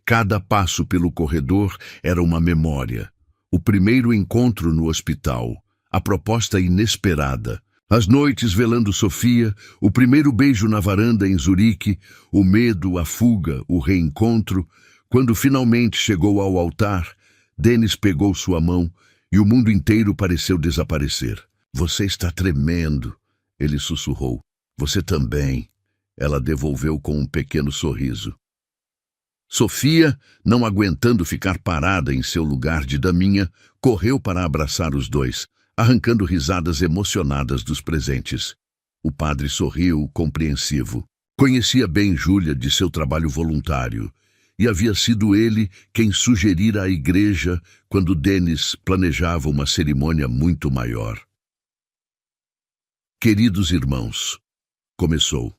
Cada passo pelo corredor era uma memória. O primeiro encontro no hospital, a proposta inesperada, as noites velando Sofia, o primeiro beijo na varanda em Zurique, o medo, a fuga, o reencontro. Quando finalmente chegou ao altar, Dennis pegou sua mão e o mundo inteiro pareceu desaparecer. Você está tremendo, ele sussurrou. Você também. Ela devolveu com um pequeno sorriso. Sofia, não aguentando ficar parada em seu lugar de daminha, correu para abraçar os dois, arrancando risadas emocionadas dos presentes. O padre sorriu, compreensivo. Conhecia bem Júlia de seu trabalho voluntário, e havia sido ele quem sugerira à igreja quando Dennis planejava uma cerimônia muito maior. Queridos irmãos, começou.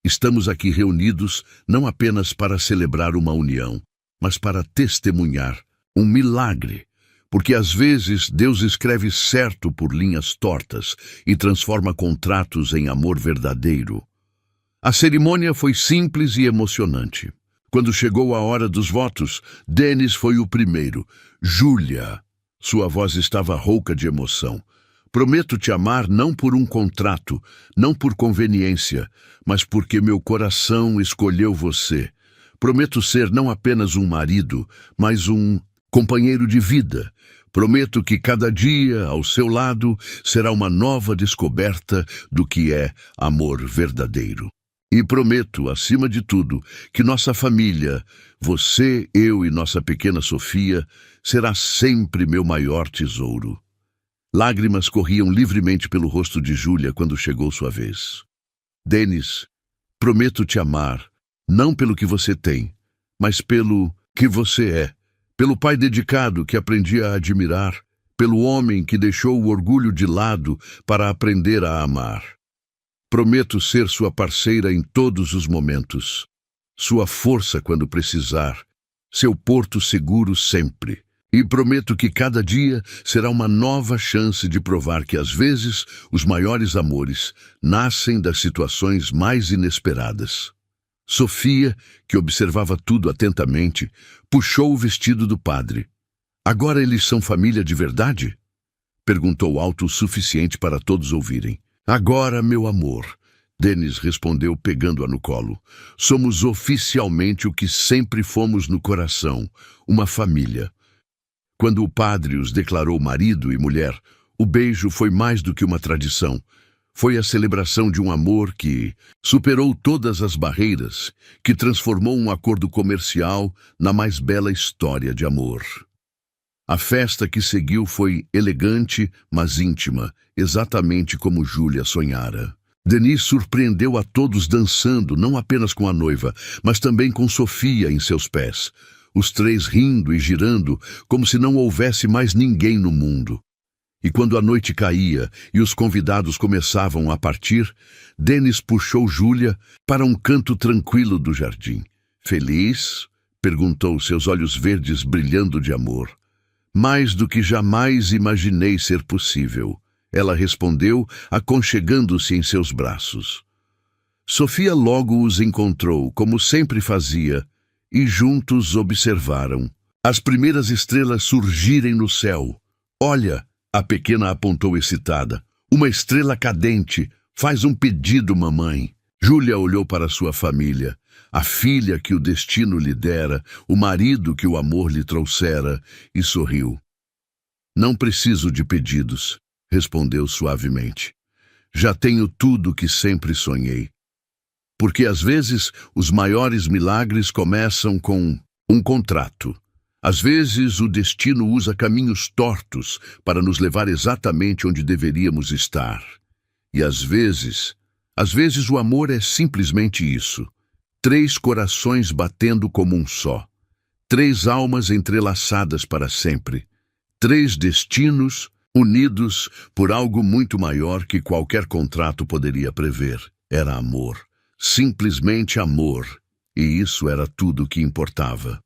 Estamos aqui reunidos não apenas para celebrar uma união, mas para testemunhar um milagre, porque às vezes Deus escreve certo por linhas tortas e transforma contratos em amor verdadeiro. A cerimônia foi simples e emocionante. Quando chegou a hora dos votos, Dennis foi o primeiro. Júlia. Sua voz estava rouca de emoção. Prometo te amar não por um contrato, não por conveniência, mas porque meu coração escolheu você. Prometo ser não apenas um marido, mas um companheiro de vida. Prometo que cada dia ao seu lado será uma nova descoberta do que é amor verdadeiro. E prometo, acima de tudo, que nossa família, você, eu e nossa pequena Sofia, será sempre meu maior tesouro. Lágrimas corriam livremente pelo rosto de Júlia quando chegou sua vez. Dennis, prometo te amar, não pelo que você tem, mas pelo que você é, pelo pai dedicado que aprendi a admirar, pelo homem que deixou o orgulho de lado para aprender a amar. Prometo ser sua parceira em todos os momentos, sua força quando precisar, seu porto seguro sempre. E prometo que cada dia será uma nova chance de provar que, às vezes, os maiores amores nascem das situações mais inesperadas. Sofia, que observava tudo atentamente, puxou o vestido do padre. Agora eles são família de verdade? Perguntou alto o suficiente para todos ouvirem. Agora, meu amor, Dennis respondeu pegando-a no colo. Somos oficialmente o que sempre fomos no coração, uma família. Quando o padre os declarou marido e mulher, o beijo foi mais do que uma tradição. Foi a celebração de um amor que superou todas as barreiras, que transformou um acordo comercial na mais bela história de amor. A festa que seguiu foi elegante, mas íntima, exatamente como Júlia sonhara. Denise surpreendeu a todos dançando, não apenas com a noiva, mas também com Sofia em seus pés. Os três rindo e girando, como se não houvesse mais ninguém no mundo. E quando a noite caía e os convidados começavam a partir, Denise puxou Júlia para um canto tranquilo do jardim. Feliz? Perguntou, seus olhos verdes brilhando de amor. Mais do que jamais imaginei ser possível. Ela respondeu, aconchegando-se em seus braços. Sofia logo os encontrou, como sempre fazia, e juntos observaram as primeiras estrelas surgirem no céu. Olha, a pequena apontou excitada. Uma estrela cadente. Faz um pedido, mamãe. Júlia olhou para sua família. A filha que o destino lhe dera, o marido que o amor lhe trouxera, e sorriu. Não preciso de pedidos, respondeu suavemente. Já tenho tudo que sempre sonhei. Porque às vezes os maiores milagres começam com um contrato. Às vezes o destino usa caminhos tortos para nos levar exatamente onde deveríamos estar. E às vezes o amor é simplesmente isso. 3 corações batendo como um só. 3 almas entrelaçadas para sempre. 3 destinos unidos por algo muito maior que qualquer contrato poderia prever. Era amor. Simplesmente amor. E isso era tudo o que importava.